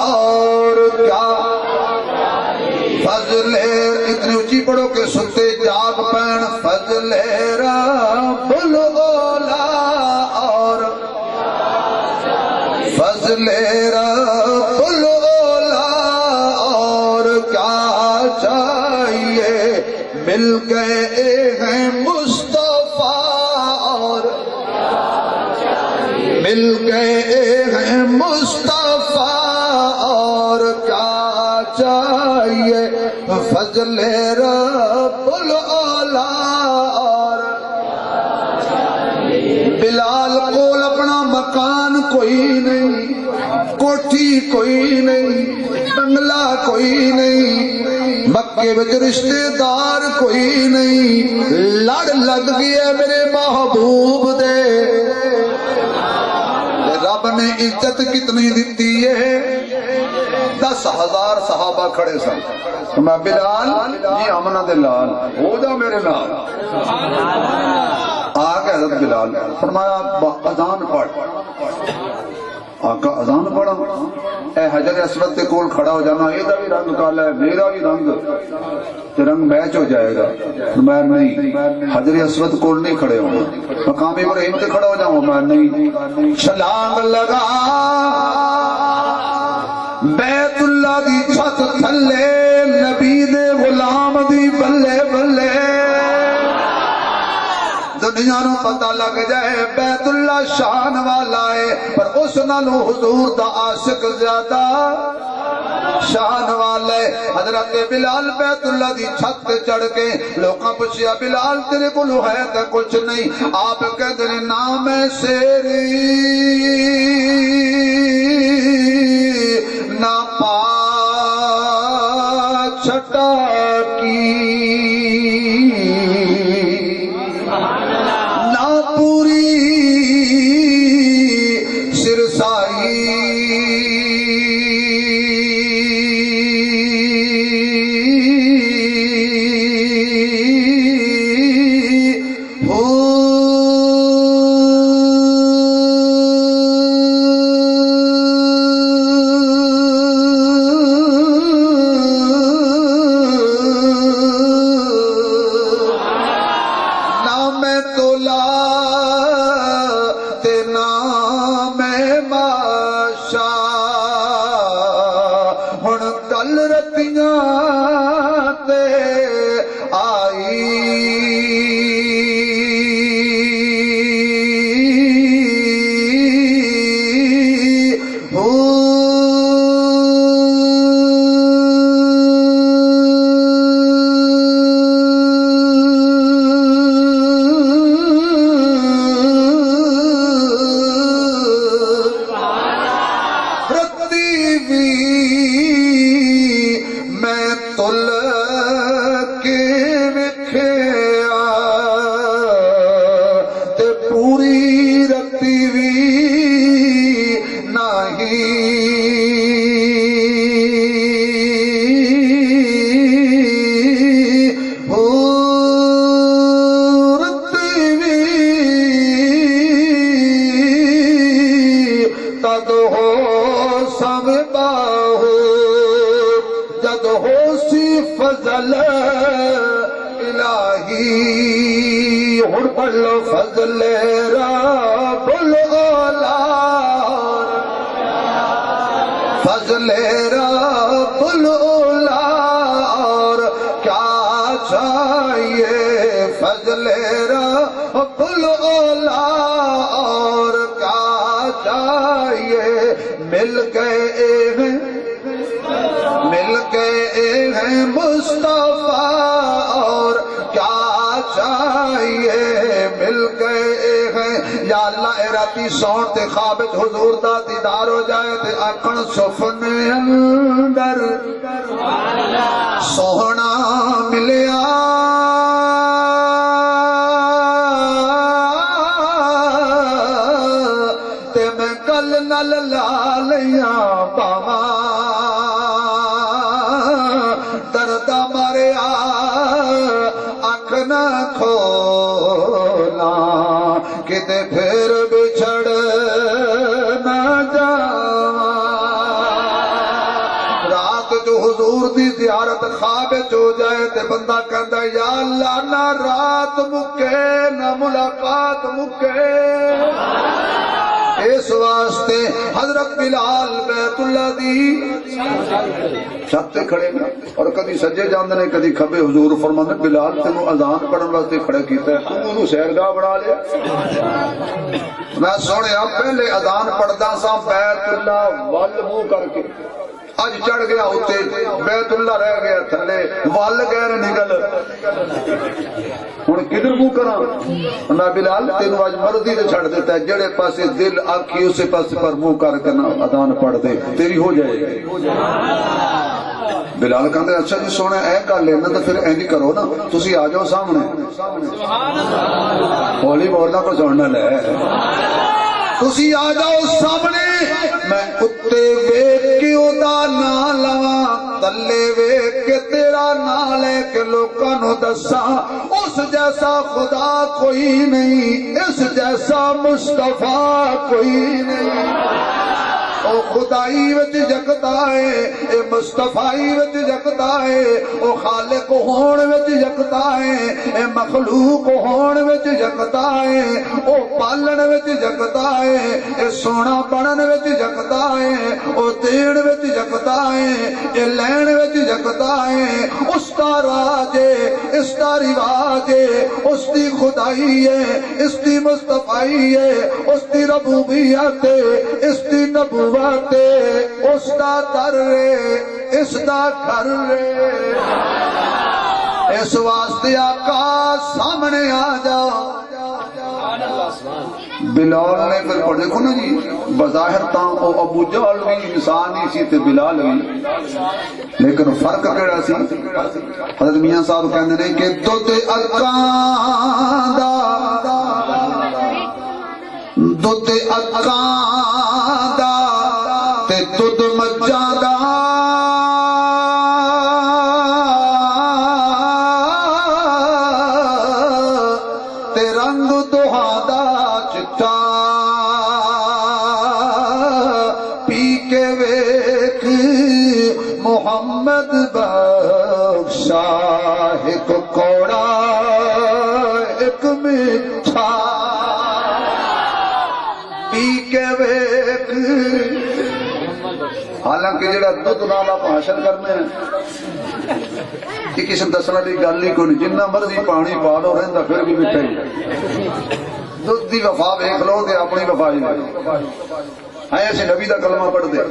اور کیا فضل، اتنی اونچی پڑھو کہ ستے جاگ پین، فضل رب الاولا اور فضل رب الاولا اور کیا چاہیے، مل گئے ہیں مصطفیٰ اور مل گئے ہیں مصطفیٰ اور کیا چاہیے، فضل رب الاولا اور بلال کول اپنا مکان کوئی نہیں، کوٹھی کوئی نہیں، بنگلہ کوئی نہیں، مکے وچ رشتے دار کوئی نہیں، لڑ لگ گیا میرے محبوب دے، رب نے عزت کتنی دیتی ہے، 10,000 صحابہ کھڑے سن، تو میں بلال جی امنا دے لال ہو جا میرے نال، آگے حضرت بلال فرمایا اذان پڑھ، آقا اذان پڑھا، اے حجر اسود کے کول کھڑا ہو جانا، یہ بھی رنگ کالا ہے میرا بھی رنگ تے رنگ میچ ہو جائے گا، میں نہیں حجر اسود کول نہیں کھڑے ہونا، مقام ابراہیم تے کھڑا ہو جاؤں، میں نہیں چھلانگ لگا بیت اللہ دی چھت تھلے، نبی دے غلام دی بلے بلے، دنیا نو پتہ لگ جائے بیت اللہ شان والا ہے، پر اس نالو حضور دا عاشق زیادہ شان والے۔ حضرت بلال بیت اللہ دی چھت تے چڑھ کے لوکاں پوچھیا بلال تیرے کولو ہے تے کچھ نہیں، آپ کہتے ہیں نام ہے سیری نہ پا چھٹا کی نہ پوری سرسائی، کے وکھیا تے پوری رتی وی فضل الہی ہن پڑھ لو فضل رب الاولاد فضل رب الاولاد کیا چاہیے فضل رب الاولاد کیا چاہیے مل گئے ہیں مصطفیٰ اور کیا چاہیے مل گئے ہیں یا اللہ اے راتی سون تے خواب حضور دا دیدار ہو جائے تے آکھن سفنے اندر سوہنا ملیا تے میں کل نل لالیاں پاواں دردہ مریا اکھ نہ کھولا کتے پھر بچھڑ نہ جاواں رات جو حضور دی زیارت خواب ہو جائے تے بندہ کہندا یا اللہ نہ رات مکے نہ ملاقات مکے اس واسطے حضرت بلال بیت اللہ دی چھت تے کھڑے نا اور کدی سجے جاندے نے کدی کھبے حضور فرماندے بلال تینوں اذان پڑھن واسطے کھڑا کیتا ہے تو انہوں سیرگاہ بنا لیا میں سنیا پہلے اذان پڑھدا سا بیت اللہ ول منہ کر کے اج چڑھ گیا ہوتے بیت اللہ رہ گیا تھلے ول غیر نگل ہن کدھر منہ کراں میں بلال تینوں اج مرضی تے چھڑ دیتا ہے جڑے پاسے دل آکھی اسے پاسے پر منہ کر کے نہ اذان پڑھ دے تیری ہو جائے گی بلال کہندے اچھا جی سونا اے کر لینا تو پھر اینج کرو نا تسی آ جاؤ سامنے ہولی بولنا کو سننا لے تسی آ جاؤ سامنے میں کتے ویکھ کے اودا نام لواں تلے ویکھ کے تیرا نام لے کے لوکاں نوں دساں اس جیسا خدا کوئی نہیں اس جیسا مصطفیٰ کوئی نہیں او خدائی وچ جگدا ہے اے مصطفائی وچ جگدا ہے او خالق ہون وچ جگدا ہے اے مخلوق ہون وچ جگدا ہے او پالن وچ جگدا ہے اے سونا بنن وچ جگدا ہے او دین وچ جگدا ہے اے لین وچ جگدا ہے اس دا راج ہے اس دا رواج ہے اس دی خدائی ہے اس دی مصطفائی ہے اس دی ربوبیت ہے اس دی نبوت اس دا در رے اس دا گھر رے اس واسطے آقا سامنے آ جاؤ بلال نے پھر پڑھ دیکھو نا جی بظاہر تاں او ابو جہل بھی انسان ہی سی تے بلال بھی لیکن فرق کیڑا سی حضرت میاں صاحب کہندے نے کہ دودھ اکاں دا دودھ اکاں دا تے دودھ مجھاں دا تے رنگ دوہاں دا چٹا پی کے ویکھ محمد بخشا ایک کوڑا ایک میٹھا پی کے ویکھ حالانکہ جڑا دودھ نال آپ حاصل کرنے ہیں کہ کسی دسنا دی گل ہی کوئی جنہ مرضی پانی پا لو رہندا پھر بھی میٹھا ہی دودھ دی وفا ویکھ لو تے اپنی وفا ہی ہے ایسے نبی دا کلمہ پڑھ دے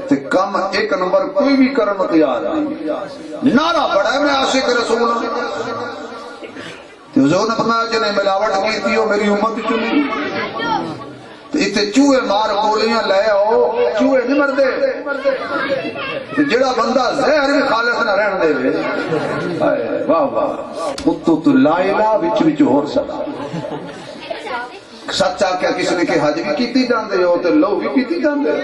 تے کم ایک نمبر کوئی بھی کرن تیار نہیں نعرہ پڑھا ہے میں عاشق رسول ہوں تے حضور نے فرمایا جنہیں ملاوٹ کی تھی وہ میری امت چنی تے اتنے چوہے مار گولیاں لے آؤ، چوہے نہیں مردے، جڑا بندہ زہر بھی خالص نہ رہن دے وے، واہ واہ، اتو تو لا الہ وچ وچ ہور صدا، سچ آکھیا کسی نے کہ حج بھی کیتی جاندے ہو تے لو بھی پیتی جاندے ہو،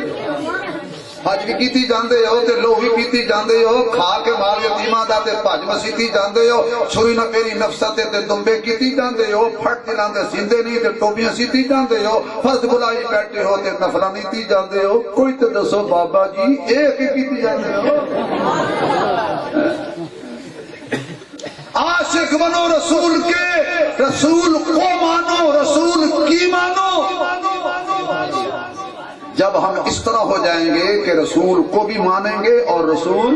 حج بھی کیتی جاندے ہو تے لو بھی پیتی جاندے ہو، کھا کے مال یتیماں دا تے بھج مسیتی جاندے ہو، چھری نہ میری نفست تے دمبے کیتی جاندے ہو، پھٹ جلاندے سیندے نہیں تے ٹوپیاں سیتی جاندے ہو، فرض بلائی بیٹھے ہو تے نفلاں نیتی جاندے ہو، کوئی تے دسو بابا جی اے کی کیتی جاندے ہو؟ عاشق بنو رسول کے، رسول کو مانو، رسول کی مانو۔ جب ہم اس طرح ہو جائیں گے کہ رسول کو بھی مانیں گے اور رسول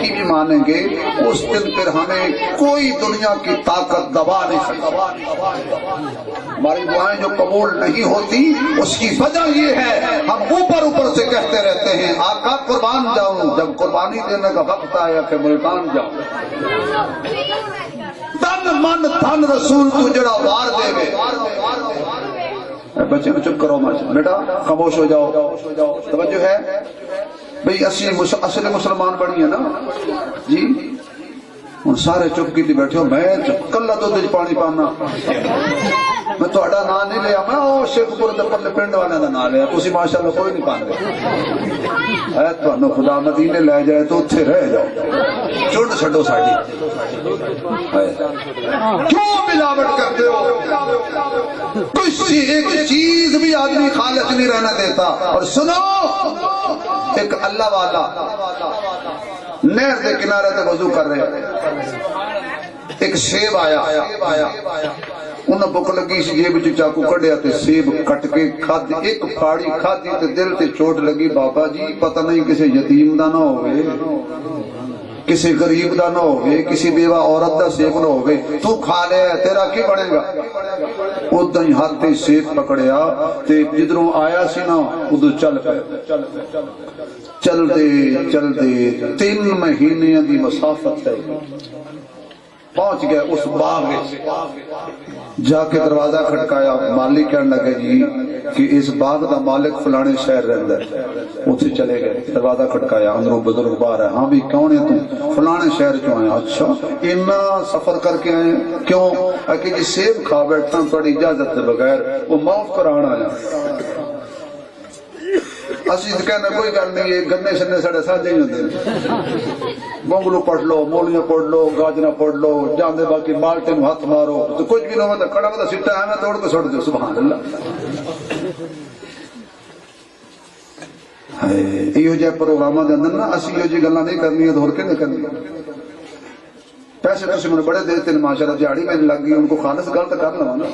کی بھی مانیں گے، اس دن پھر ہمیں کوئی دنیا کی طاقت دبا نہیں سکتی۔ ہماری دعائیں جو قبول نہیں ہوتی اس کی وجہ یہ ہے ہم اوپر اوپر سے کہتے رہتے ہیں آقا قربان جاؤں، جب قربانی دینے کا وقت آیا کہ ملتان جاؤں، تن من دھن رسول تو جڑا وار دے وے۔ بچے چپ کرو بیٹا، خاموش ہو جاؤ، توجہ ہے بھئی، اصل مسلمان بنی ہے نا جی، ہوں سارے چپ کی بیٹھے ہو، میں کلا دودھ پانی پانا، میں تھوڑا نام نہیں لیا، میں وہ شیخ پور پرلے پنڈ والے کا نام لیا، تھی ماشاء اللہ کوئی نہیں پاندے، تمہیں خدا مدینے لے جائے تو اتنے رہ جاؤ، چڑ چھڈو ساڈی، کیوں ملاوٹ کرتے ہو؟ کوئی ایک چیز بھی آدمی خالص نہیں رہنا دیتا۔ اور سنو، ایک اللہ والا نہر کے کنارے تے وضو کر رہے، ایک سیب آیا، انہیں بھوک لگی سی، جیب وچ چاقو کڈیا تے سیب کٹ کے کھادی، ایک پھاڑی کھادی تے دل تے چوٹ لگی، بابا جی پتہ نہیں کسی یتیم دا نہ ہوئے، کسی غریب دا نہ ہوئے، کسی بیوہ عورت دا سیب نہ ہوئے، تو کھا لے تیرا کی بنے گا؟ ادھر ہی ہاتھ تے سیب پکڑیا تے جدھروں آیا سی نا ادھر چل پے، چل دے 3 مہینے دی مسافت ہے، پہنچ گئے اس باغ میں، جا کے دروازہ کھٹکایا، مالک کہنے لگے جی کہ اس باغ دا مالک فلانے شہر رہندا ہے، اتھے چلے گئے، دروازہ کھٹکایا، اندروں بزرگ باہر ہے، ہاں بھی کون ہے تم؟ فلانے شہر چوں آیا، اچھا اتنا سفر کر کے آئے، کیوں؟ کہ جی سیب کھا بیٹھا تھوڑی اجازت کے بغیر، وہ معاف کرانا آیا۔ اسی کہنا کوئی گل نہیں، یہ گنے شنے ساڑے ساجے ہی ہوندے، بونگلو پڑھ لو، مولیاں پڑھ لو، گاجرا پڑھ لو، جاندے باقی بالٹے نو ہاتھ مارو، تو کچھ بھی نہ ہو تو کھڑا ہوتا سٹا ہے نا توڑ کے سٹ دو، سبحان اللہ۔ یہ جہ پروگراماں دے اندر نا اسی یہ جی گلاں نہیں کرنی، ہور کہ نہیں کرنی۔ پیسے تسی مجھے بڑے دیتے ہیں ماشاءاللہ، دیہڑی میں لگ گئی، ان کو خالص گل تو کر لو نا۔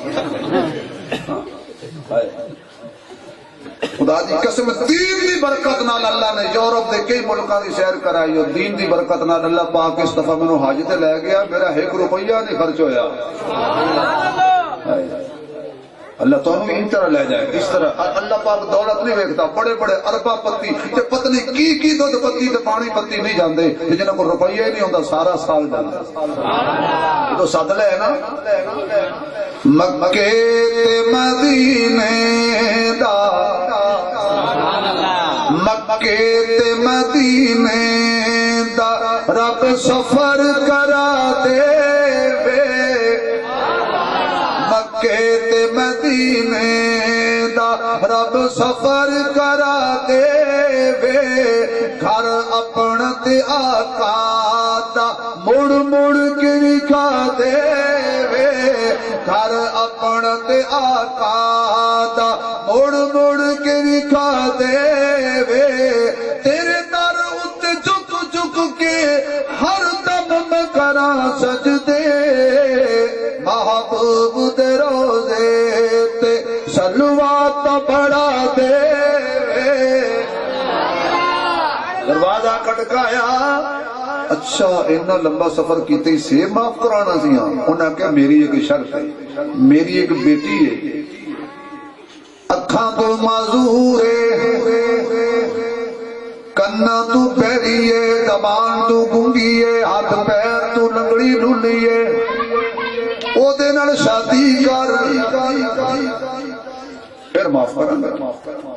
خدا دی قسم، دین دی برکت نال اللہ نے یورپ دے کئی ملکاں دی سیر کرائی، اور دین دی برکت نال اللہ پاک اس دفعہ مینوں حج تے لے گیا، میرا 1 روپیہ نہیں خرچ ہویا۔ اللہ تو ان طرح لے جائے، اس طرح اللہ پاک دولت نہیں ویکھتا، بڑے بڑے اربا پتی تے پتنی کی دودھ پتی تے پانی پتی نہیں جاندے، جنہاں کو روپیہ ہی نہیں ہوندا سارا سال جاندا، تو سادلے ہے نا۔ مکے تے مدینے دا، مکے تے مدینے دا رب سفر کرا دے وے، مکے تے مدینے دا رب سفر کرا دے وے، گھر اپنا تے آقا دا مڑ مڑ کے دکھا دے وے، گھر اپنا تے آقا دا مڑ مڑ کے دکھا دے وے، تیرے در اتے جھک جھک کے ہر دم میں کراں سجدے، محبوب دے روزے تے صلوات بڑھا دے وے۔ دروازہ کھٹکایا، اچھا اتنا لمبا سفر کیتے ہی سیب معاف کرانا سی؟ ہاں، انہاں کہا میری ایک شرط ہے، میری ایک بیٹی ہے، اکھاں تو معذور ہے، کنا تو پیری ہے، زبان تو گونگی ہے، ہاتھ پیر تو لنگڑی ڈھلی ہے، او دے نال شادی کر، پھر معاف کروں گا.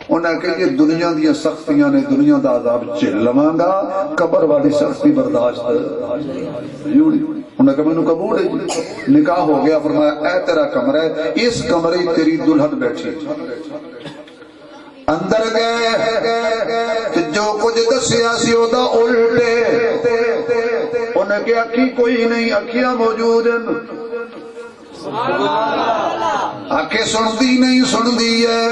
انہیں کہ یہ دنیا دیا سختیاں نے, دنیا دا عذاب جھیل لواں گا, قبر والی سختی برداشت انہیں کہ میں نے قبول ہے جی. نکاح ہو گیا, فرمایا اے تیرا کمرہ ہے, اس کمرے تیری دلہن بیٹھی. اندر گئے جو کچھ دسیا سی او دا الٹے. انہیں کہ اکھی کوئی نہیں, اکھیاں موجود ہیں. آنکھیں سندی نہیں, سندی ہے.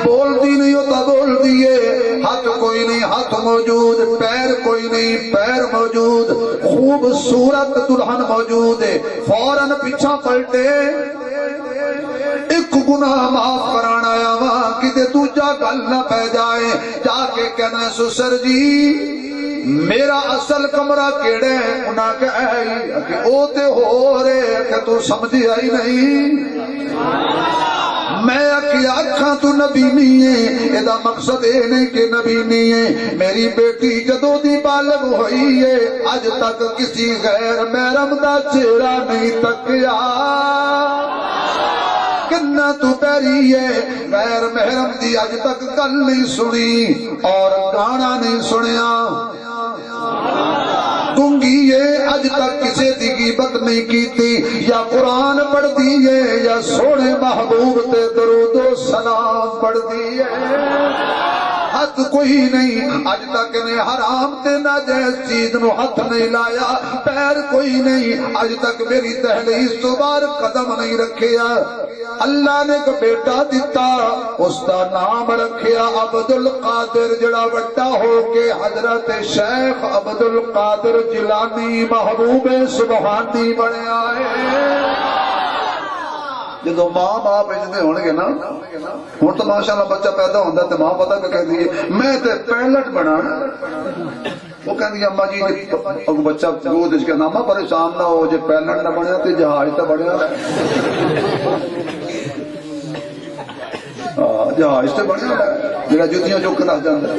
بولتی نہیں ہوتا, بولتی ہے. ہاتھ کوئی نہیں, ہاتھ موجود. پیر کوئی نہیں, پیر موجود. خوبصورت دلہن موجود ہے. فوراً پیچھا پلٹے, ایک گناہ معاف کرانا آیا وہاں کتے دوجا گل نہ پہ جائے. جا کے کہنا سسر جی میرا اصل کمرہ کیڑے ہے؟ انہاں کہ او تے ہو رہے کہ تو سمجھی آئی نہیں. میں اکھاں تو نبی نہیں ہے, ادا مقصد اے نہیں کہ نبی نہیں ہے. میری بیٹی جدو دی بالغ ہوئی ہے اج تک کسی غیر محرم دا چہرہ نہیں تکیا. کنا تو پیری ہے, غیر محرم دی اج تک گل نہیں سنی اور گانا نہیں سنیا. گنگی ہے, اج تک کسی دی غیبت نہیں کیتی. یا قرآن پڑھ دی ہے یا سونے محبوب تے درود و سلام پڑھ دی ہے. ہاتھ کوئی نہیں, اج تک نے حرام تے ناجائز چیز نو ہاتھ نہیں لایا. پیر کوئی نہیں, اج تک میری دہلیز تو باہر قدم نہیں رکھیا. اللہ نے ایک بیٹا دیتا, اس کا نام رکھیا عبد القادر, جڑا بڑا ہو کے حضرت شیخ عبد القادر جیلانی محبوب سبحانی بنیا ہے. جدو ماں باپ اجدے ہونے گے نا, ہوں تو ماشاءاللہ بچہ پیدا ہوتا ہے تو ماں پتا کہ کہتی ہے میں تے پائلٹ بنا. وہ کہتی اما جی بچہ گود اس کے نام پریشان نہ ہو, جی پائلٹ نہ بنیا تو جہاز تو بنیا, جہاز تو بنیا جڑا جتیاں چک رہ جاتا.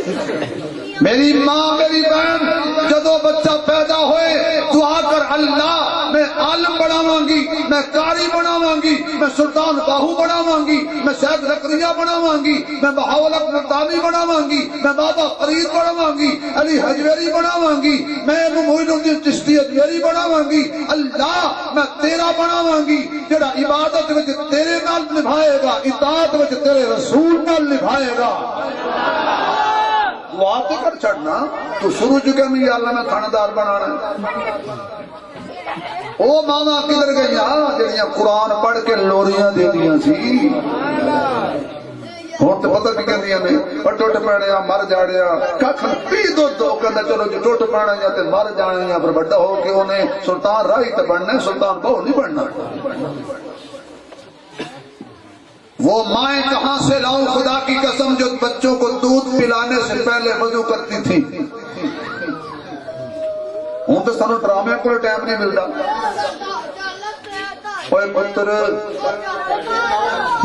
میری ماں میری بہن جدو بچہ پیدا ہوئے دعا کر اللہ میں عالم بناواں گی, میں قاری بناواں گی, میں سلطان باہو بناواں گی, میں سید زکریا بناواں گی, میں بہاول ملتانی بناواں گی, میں بابا فرید بناواں گی, علی حجویری بناواں گی, میں معین الدین چشتی اجمیری بناواں گی. اللہ میں تیرا بناواں گی جڑا عبادت وچ تیرے نال نبھائے گا, اطاعت وچ تیرے رسول نال نبھائے گا. دعا تو کر چھڑنا, تو شروع چکے میں یا اللہ میں تھاندار بنانا. او ماما کدھر گئیاں جڑیاں قرآن پڑھ کے لوریاں دے دیاں سی. ہوں تو پتہ بھی کہندیاں نے اور ٹوٹ پڑیا مر جاڑیا کھ پی دو کہندا چلو جی ٹوٹ پڑنا یا تے مر جانا یا پھر بڑا ہو کے انہیں سلطان راہی تے بننا, سلطان بہو نہیں بننا. وہ مائیں کہاں سے لاؤں خدا کی قسم جو بچوں کو دودھ پلانے سے پہلے وضو کرتی تھی. ہوں تو سانو ڈرامے کو ٹائم نہیں ملتا. اوے پتر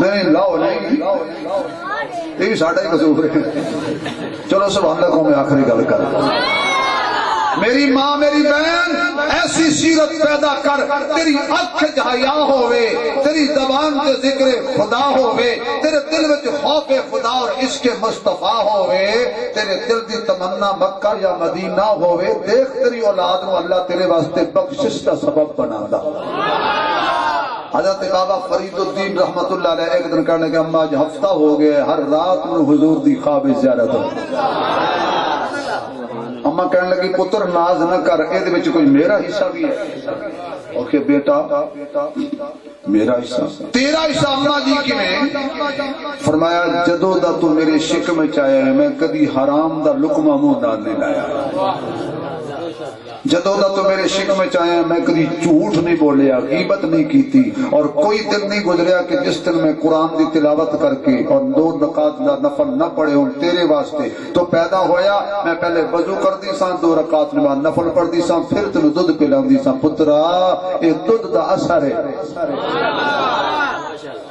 نہیں لاؤ نہیں, یہ بھی ساڈا ہی قصور ہے. چلو سبحان اللہ کو میں آخری گل کر. میری ماں میری بہن ایسی سیرت پیدا کر, تیری اکھ حیا ہوئے, تیری زبان تے ذکر خدا ہوئے, تیرے دل وچ خوف خدا اور عشق مصطفیٰ ہوئے, تیرے دل دی تمنا مکہ یا مدینہ ہوئے. دیکھ تیری اولاد نو اللہ تیرے واسطے بخشش کا سبب بناتا. حضرت بابا فرید الدین رحمت اللہ علیہ ایک دن کہنے کہ اما آج ہفتہ ہو گئے ہر رات میں حضور دی خواب زیارت ہو. اما کہنے لگی پتر ناز نہ کر, اے دے وچ کوئی میرا حصہ بھی ہے. اوکے بیٹا میرا حصہ تیرا حصہ اما جی کیویں؟ فرمایا جدو دا تو میرے شکم وچ آیا ہے میں کدی حرام دا لقمہ منہ نال نہیں لایا. جدو دا تو میرے شکم وچ آیا میں کدی جھوٹ نہیں بولیا, غیبت نہیں کیتی, اور کوئی دن نہیں گزریا کہ جس دن میں قرآن دی تلاوت کر کے اور 2 رکعت دا نفل نہ پڑھے ہوں تیرے واسطے. تو پیدا ہویا میں پہلے وضو کردی ساں, 2 رکعت نماز نفل پڑھدی ساں, پھر تینوں دودھ پلاندی ساں. پترا یہ دودھ دا اثر ہے,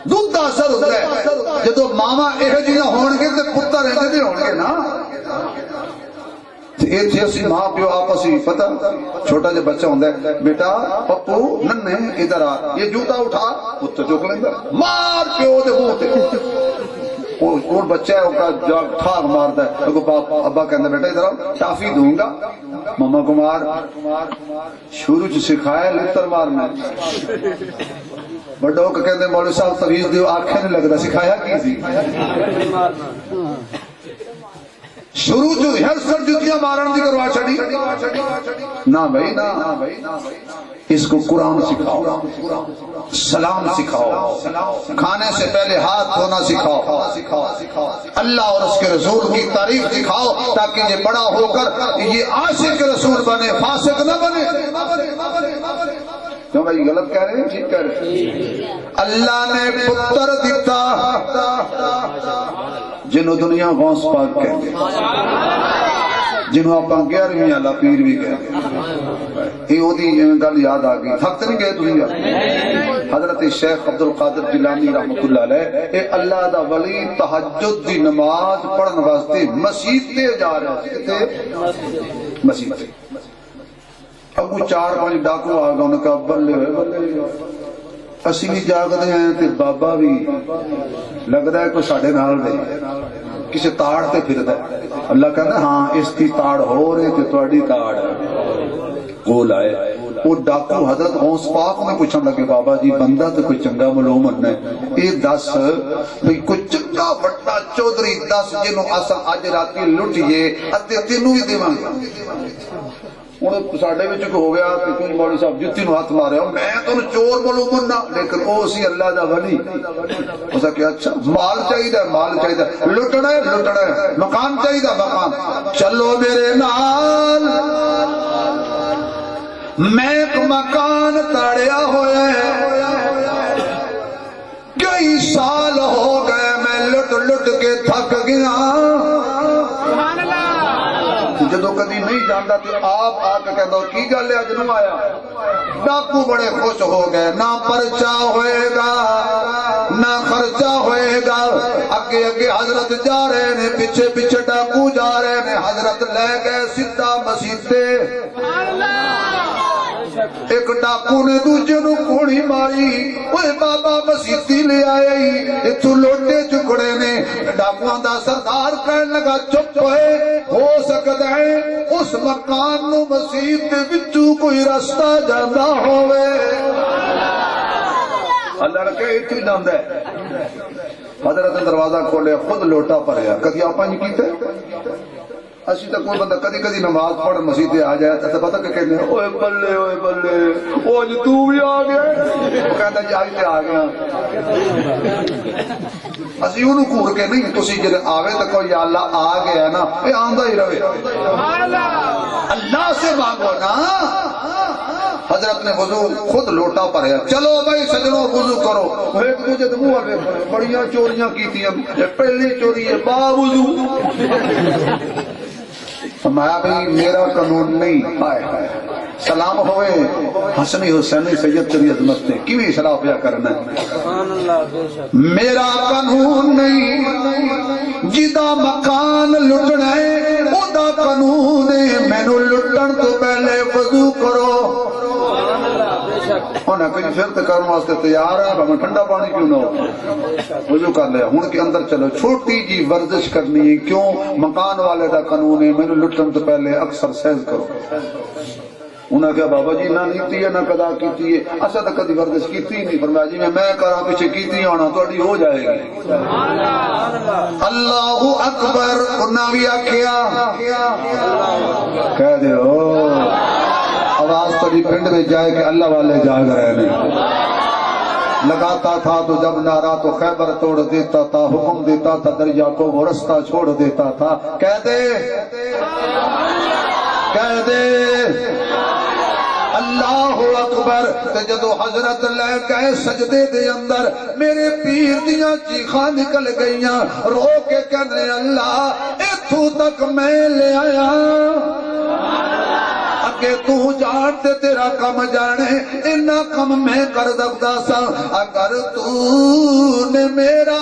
دودھ دا اثر ہوتا ہے. جدو ماما یہ جہاں ہون گے تو پتر ایسے ہون گے نا. ایتھے اسی ماں پیو آپس ہی پتہ چھوٹا جا بچہ ہوندہ ہے, بیٹا پپو ننے ادھر آ, یہ جوتا اٹھا, پتر چک لیندہ, مار پیو دے منہ تے. وہ بچہ ہے وہ جا ٹھاک مارتا ہے ابا کہنا بیٹا ادھر آؤ ٹافی دوں گا ماما کمار شروع چ سکھایا لتر مارنا بڑا کہتے مولوی صاحب تمیز دیو آنکھیں نہیں لگتا سکھایا کی سی شروع جو ہر سر جتیاں مارن دی کروا چھڑی نہ بھائی نہ اس کو قرآن سکھاؤ سلام سکھاؤ کھانے سے پہلے ہاتھ دھونا سکھاؤ اللہ اور اس کے رسول کی تعریف سکھاؤ تاکہ یہ بڑا ہو کر یہ عاشق رسول بنے فاسق نہ بنے کیوں بھائی غلط کہہ رہے ہیں ٹھیک کہہ رہے ہیں اللہ نے پتر دیتا جنہوں دنیا غوث پاک کہتے ہیں جنہوں آپ 11ویں والا پیر بھی کہتے ہیں یہ وہی گل یاد آ گئی تھک نہیں گئے دنیا حضرت شیخ عبد القادر جیلانی رحمۃ اللہ علیہ اے اللہ دا ولی تہجد دی نماز پڑھن واسطے مسجد تے جا رہے تھے مسجد تے ابو 4-5 ڈاکو آ گئے انہوں نے کہا بلے بلے اسی بھی جاگتے ہیں تے بابا بھی لگتا ہے کوئی ساڑھے نال دے کسی تاڑ تے پھرتا ہے اللہ کہتا ہے ہاں اس کی تاڑ ہو رہے تے تواڈی تاڑ گول آئے وہ ڈاکو حضرت غوث پاک نے پوچھنے لگے بابا جی بندہ تو کوئی چنگا معلوم ہونا ہے یہ دس بھئی کوئی چنگا بڑا چودھری دس جنوں اساں اج راتی لٹیے ادے تینوں ہی دیواں گے ہوں سڈے ہو گیا کہ مولوی صاحب جتی نو ہاتھ ماریا میں تو چور معلوم نہ لیکن وہ سی اللہ دا ولی اس کہ اچھا مال چاہیے مال چاہیے لٹنا ہے مکان چاہیے مکان چلو میرے نال میں ایک مکان تاڑیا ہوا ہے کئی سال ہو گئے میں لٹ لٹ کے تھک گیا جدو کدی نہیں جانتا تو آپ آ کے کہتا کی گل ہے اج نو آیا ڈاکو بڑے خوش ہو گئے نہ پرچا ہوئے گا نہ خرچہ ہوئے گا اگے اگے حضرت جا رہے نے پیچھے پیچھے ڈاکو جا رہے نے حضرت لے گئے سیدھا مسیتے ایک ڈاکو نے دوجے نو کوڑی ماری اوے بابا مسیتی لے آئے اتو لوٹے چکڑے نے ڈاکواں دا سردار کہنے لگا چپ ہو سکتا ہے اس مکان نو مسیت دے وچوں کوئی رستہ جاندا ہووے اللہ رکھے اتو جاندا ہے حضرت نے دروازہ کھولے خود لوٹا بھریا کدی آپاں نہیں کیتے اسی تو کوئی بندہ کدی کدی نماز پڑھ مسجد آ جائے تو پتہ کہ کہتے ہیں اوے بلے او اج تو بھی آ گیا وہ کہتا جی اج تے آ گیا اسی اونوں گھور کے نہیں تسی جے آوے تو کوئی یا اللہ آ گیا نا اے آندا ہی رہے اللہ سے مانگو نا حضرت نے وضو خود لوٹا بھریا چلو بھائی سجنوں وضو کرو ایک دوجے دے منہ والے بڑیاں چوریاں کیتیاں پہلی چوری ہے با وضو فرمایا بھئی میرا قانون نہیں ہائے سلام ہوئے حسنی حسینی سید تیری عظمت نے کیویں اصلاح پیا کرنا میرا قانون نہیں جدا مکان لٹنا ہے او دا قانون ہے مینوں لٹن تو پہلے وضو کرو انہیں کہیں پھر تو کرنے واسطے تیار ہے ہمیں ٹھنڈا پانی کیوں نہ ہو وضو کر لیا ہوں کے اندر چلو چھوٹی جی ورزش کرنی ہے کیوں مکان والے دا قانون ہے مینوں لٹن تو پہلے اکثر سیز کرو انہوں نے کہا بابا جی نہ نیتی ہے نہ قضا کیتی ہے اسا تو کدی ورزش کیتی نہیں فرمایا جی میں کراں پیچھے کیتی ہونا تہاڈی ہو جائے گی اللہ اکبر انہاں بھی آکھیا کہہ دیو آواز تھوڑی پنڈ میں جائے کہ اللہ والے جاگ رہے ہیں لگاتا تھا تو جب نعرہ تو خیبر توڑ دیتا تھا حکم دیتا تھا دریا کو وہ رستہ چھوڑ دیتا تھا کہہ دے اللہ اکبر جدو حضرت لے گئے سجدے دے اندر میرے پیر دیاں چیخاں نکل گئیاں رو کے کہنے اللہ اتھوں تک میں لے آیا اگے تو جان تے تیرا کم جانے انہا کم میں کر دکتا سا اگر تو نے میرا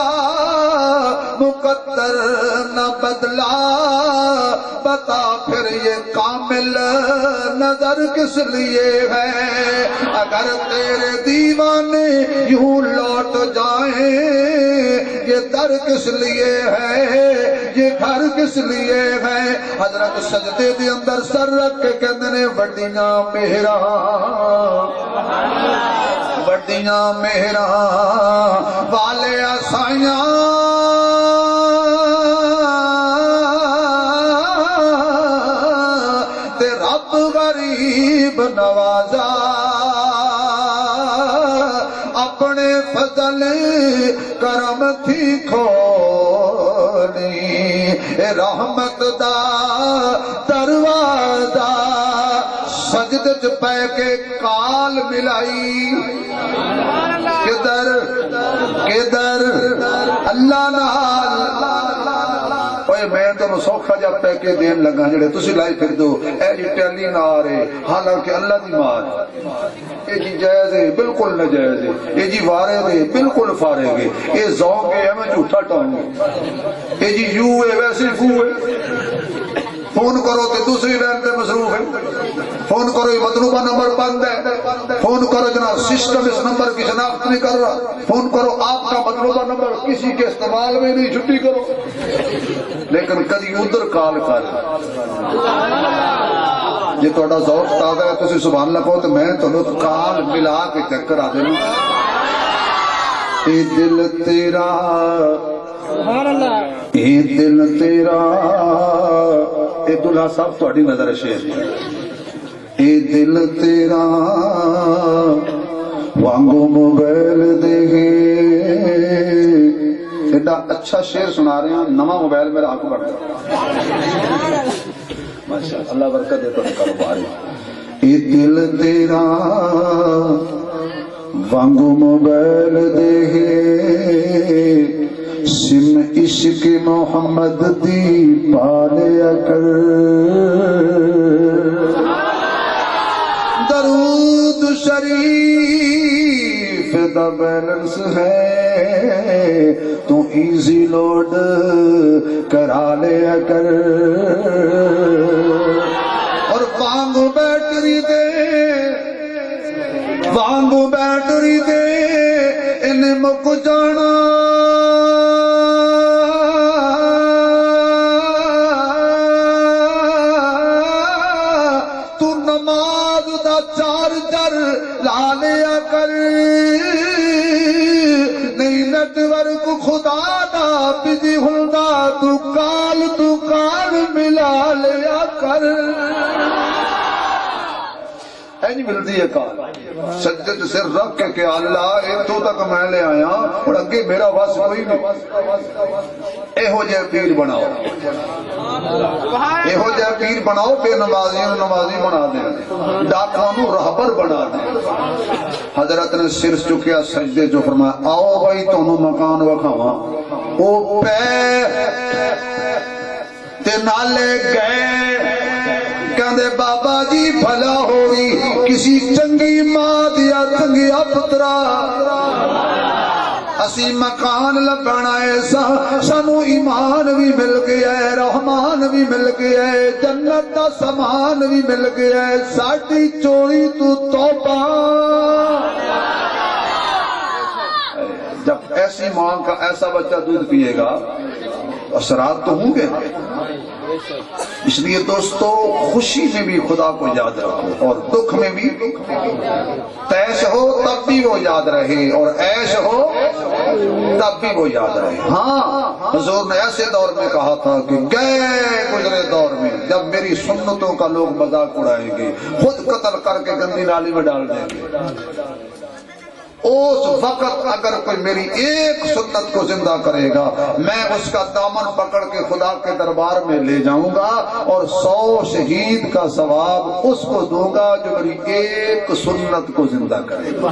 مقدر نہ بدلا بتا پھر یہ کامل نظر کس لیے ہے اگر تیرے دیوانے یوں لوٹ جائیں یہ گھر کس لیے ہے، یہ گھر کس لیے ہے؟ حضرت سجدے دے اندر سر رکھ کے کہندے نے وڈیاں مہراں وڈیاں مہراں والے سائیاں تے رب غریب نوازا اپنے فضل کرم تھی کھولی رحمت دا دروازہ سجدے چ پے کے کال ملائی کدھر اللہ نال اوے میں تو سوکھا جا پے کے دین لگا جڑے تسی لائی پھر دو اے جی ٹیلی نہ آ رہے حالانکہ اللہ دی مار اے جی جائز ہے بالکل ناجائز ہے اے جی وارد ہے بالکل فارغ ہے اے ذوق ہے میں جھوٹا ٹاؤں اے جی یو ہے ویسے فو ہے فون کرو تو دوسری لائن پہ مصروف ہے فون کرو یہ مطلوبہ نمبر بند ہے فون کرو جناب سسٹم اس نمبر کی شناخت نہیں کر رہا فون کرو آپ کا مطلوبہ نمبر کسی کے استعمال میں نہیں چھٹی کرو لیکن کدی ادھر کال کر یہ تھوڑا ذوق تازہ ہے تسی سبحان اللہ کہو تو میں تمہیں کال ملا کے چکر آ دینا اے دل تیرا اے دل تیرا اے دلہا صاحب تھوڑی نظر شیر اے دل تیرا وانگو موبائل دے ایڈا اچھا شیر سنا رہے ہیں نما موبائل میرا حق بڑھتا ماشاءاللہ اللہ برکت دے تو کاروبار اے دل تیرا وانگو موبائل دے سم عشق محمد دی پالیا کر درود شریف دا بیلنس ہے تو ایزی لوڈ کرا لیا کر اور وانگو بیٹری دے انہیں مک جانا چارجر لا لیا کر نہیں نیٹ ورک خدا دا بجی ہوندا تو کال ملا لیا کر اینج ملتی ہے کال سجدے تے سر رکھ کے اللہ اتوں تک میں لے آیا اور اگے میرا وس کوئی نہیں ایہو جے پیر بناؤ ایہو جے پیر بناؤ بے نمازیوں نمازی بنا دیں ڈاکاں نو رہبر بنا دیں حضرت نے سر چکیا سجدے جو فرمایا آؤ بھائی تانوں مکان وکھاواں او پے تے نالے گئے کہندے بابا جی بھلا ہوئی کسی چنگی ماں دیا تنگیا پترا اسی مکان لبنا ایسا سانو ایمان بھی مل گیا ہے رحمان بھی مل گیا ہے جنت دا سامان بھی مل گیا ہے ساڈی چوری تو توبہ جب ایسی ماں کا ایسا بچہ دودھ پیے گا اثرات تو ہوں گے اس لیے دوستو خوشی میں بھی خدا کو یاد رکھو اور دکھ میں بھی تیش ہو تب بھی وہ یاد رہے اور عیش ہو تب بھی وہ یاد رہے ہاں حضور نے ایسے دور میں کہا تھا کہ گئے گزرے دور میں جب میری سنتوں کا لوگ مذاق اڑائیں گے خود قتل کر کے گندی نالی میں ڈال دیں گے اس وقت اگر کوئی میری ایک سنت کو زندہ کرے گا میں اس کا دامن پکڑ کے خدا کے دربار میں لے جاؤں گا اور 100 شہید کا ثواب اس کو دوں گا جو میری ایک سنت کو زندہ کرے گا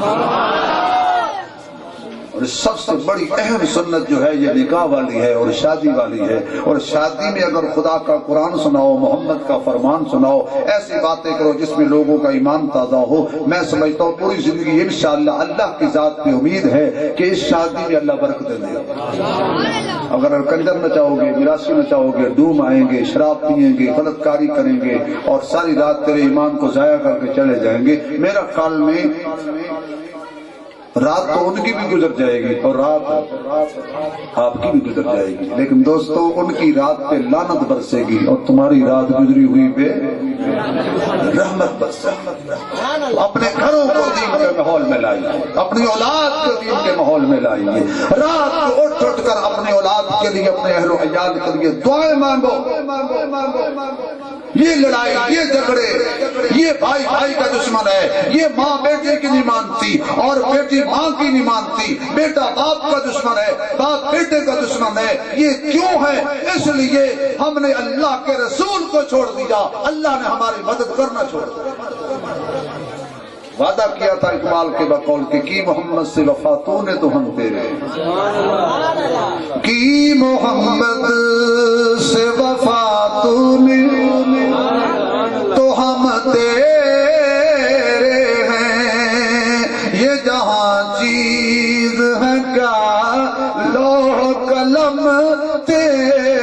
اور سب سے بڑی اہم سنت جو ہے یہ نکاح والی ہے اور شادی والی ہے اور شادی میں اگر خدا کا قرآن سناؤ محمد کا فرمان سناؤ ایسی باتیں کرو جس میں لوگوں کا ایمان تازہ ہو میں سمجھتا ہوں پوری زندگی انشاءاللہ اللہ کی ذات پہ امید ہے کہ اس شادی میں اللہ برکت دے گا اگر کنجر نچاؤ گے میراثی نچاؤ گے ڈوم آئیں گے شراب پیئیں گے غلط کاری کریں گے اور ساری رات تیرے ایمان کو ضائع کر کے چلے جائیں گے میرا خیال میں رات تو ان کی بھی گزر جائے گی اور رات آپ کی بھی گزر جائے گی، لیکن دوستو ان کی رات پہ لعنت برسے گی اور تمہاری رات گزری ہوئی پہ رحمت برسے گی۔ اپنے گھروں کو دین کے ماحول میں لائیے، اپنی اولاد کو دین کے ماحول میں لائیے، رات کو اٹھ اٹھ کر اپنی اولاد کے لیے، اپنے اہل و عیال کے لیے دعائیں مانگو۔ یہ لڑائی، یہ جھگڑے، یہ بھائی بھائی کا دشمن ہے، یہ ماں بیٹے کی نہیں مانتی اور بیٹی ماں کی نہیں مانتی، بیٹا باپ کا دشمن ہے، باپ بیٹے کا دشمن ہے۔ یہ کیوں ہے؟ اس لیے ہم نے اللہ کے رسول کو چھوڑ دیا، اللہ نے ہماری مدد کرنا چھوڑ دیا۔ وعدہ کیا تھا اقبال کے بقول کہ کی محمد سے وفا تو نے تو ہم تیرے، کی محمد سے وفا تو نے تو ہم تیرے ہیں، یہ جہاں چیز ہے کیا لوح قلم تیرے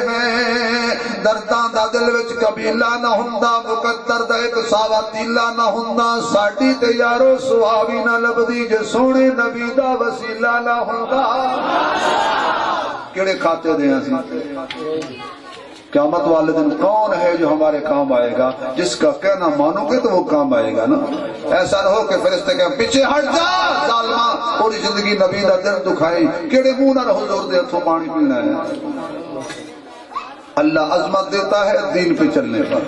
ہیں۔ درداں دا دل وچ قبیلہ نہ ہوندا، مقدر دا ایک ساوا تیلا نہ ہوندا، ساڈی تے یارو سواوی نہ لبدی جے سونے نبی دا وسیلہ نہ ہوندا۔ کیڑے کھاتے دے ہیں اسی؟ قیامت والے دن کون ہے جو ہمارے کام آئے گا؟ جس کا کہنا مانو گے تو وہ کام آئے گا نا۔ ایسا نہ ہو کہ فرشتے کہیں پیچھے ہٹ جا ظالما، پوری زندگی نبی دا دل دکھائی، کیڑے منہ نال حضور دے ہتھوں پانی پینا ہے۔ اللہ عظمت دیتا ہے دین پہ چلنے پر۔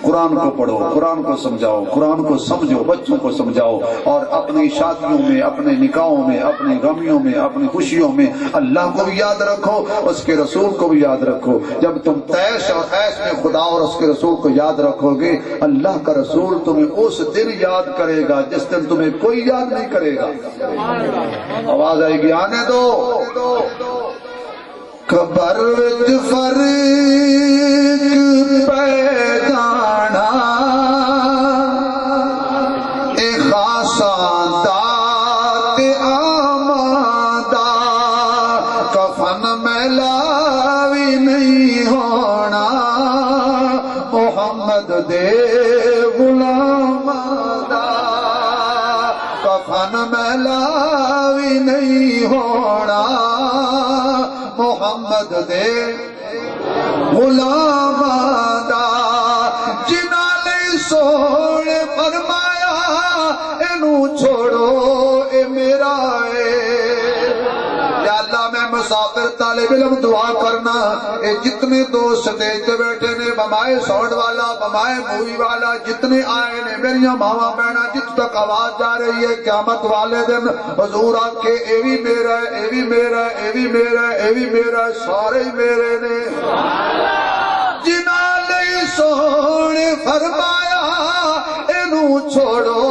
قرآن کو پڑھو، قرآن کو سمجھاؤ، قرآن کو سمجھو، بچوں کو سمجھاؤ، اور اپنی شادیوں میں، اپنے نکاحوں میں، اپنی غمیوں میں، اپنی خوشیوں میں اللہ کو بھی یاد رکھو، اس کے رسول کو بھی یاد رکھو۔ جب تم تیش اور عیش میں خدا اور اس کے رسول کو یاد رکھو گے، اللہ کا رسول تمہیں اس دن یاد کرے گا جس دن تمہیں کوئی یاد نہیں کرے گا۔ آواز آئے گی آنے دو۔ قبر وچ فرق پہ جانا اے خاصاں دا تے آمادا، کفن میلا وی نہیں ہونا محمد دے غلاماں دا، کفن میلا وی نہیں ہونا محمد دے غلاماں دا، جنہاں لئی سونے فرمایا اینو چھوڑو اے میرا اے۔ یا اللہ میں مسافر طالب علم دعا کرنا، اے جتنے دوست سٹیج تے بیٹھے نے، بمائے ساؤنڈ والا، بمائے مووی والا، جتنے آئے نے، میریاں ماواں بہناں، جت تک آواز جا رہی ہے قیامت والے دن حضور آکھے اے بھی میرا ہے، اے بھی میرا ہے، اے بھی میرا ہے، اے بھی میرا ہے، سارے ہی میرے نے۔ جنہاں لئی سونے فرمایا اینو چھوڑو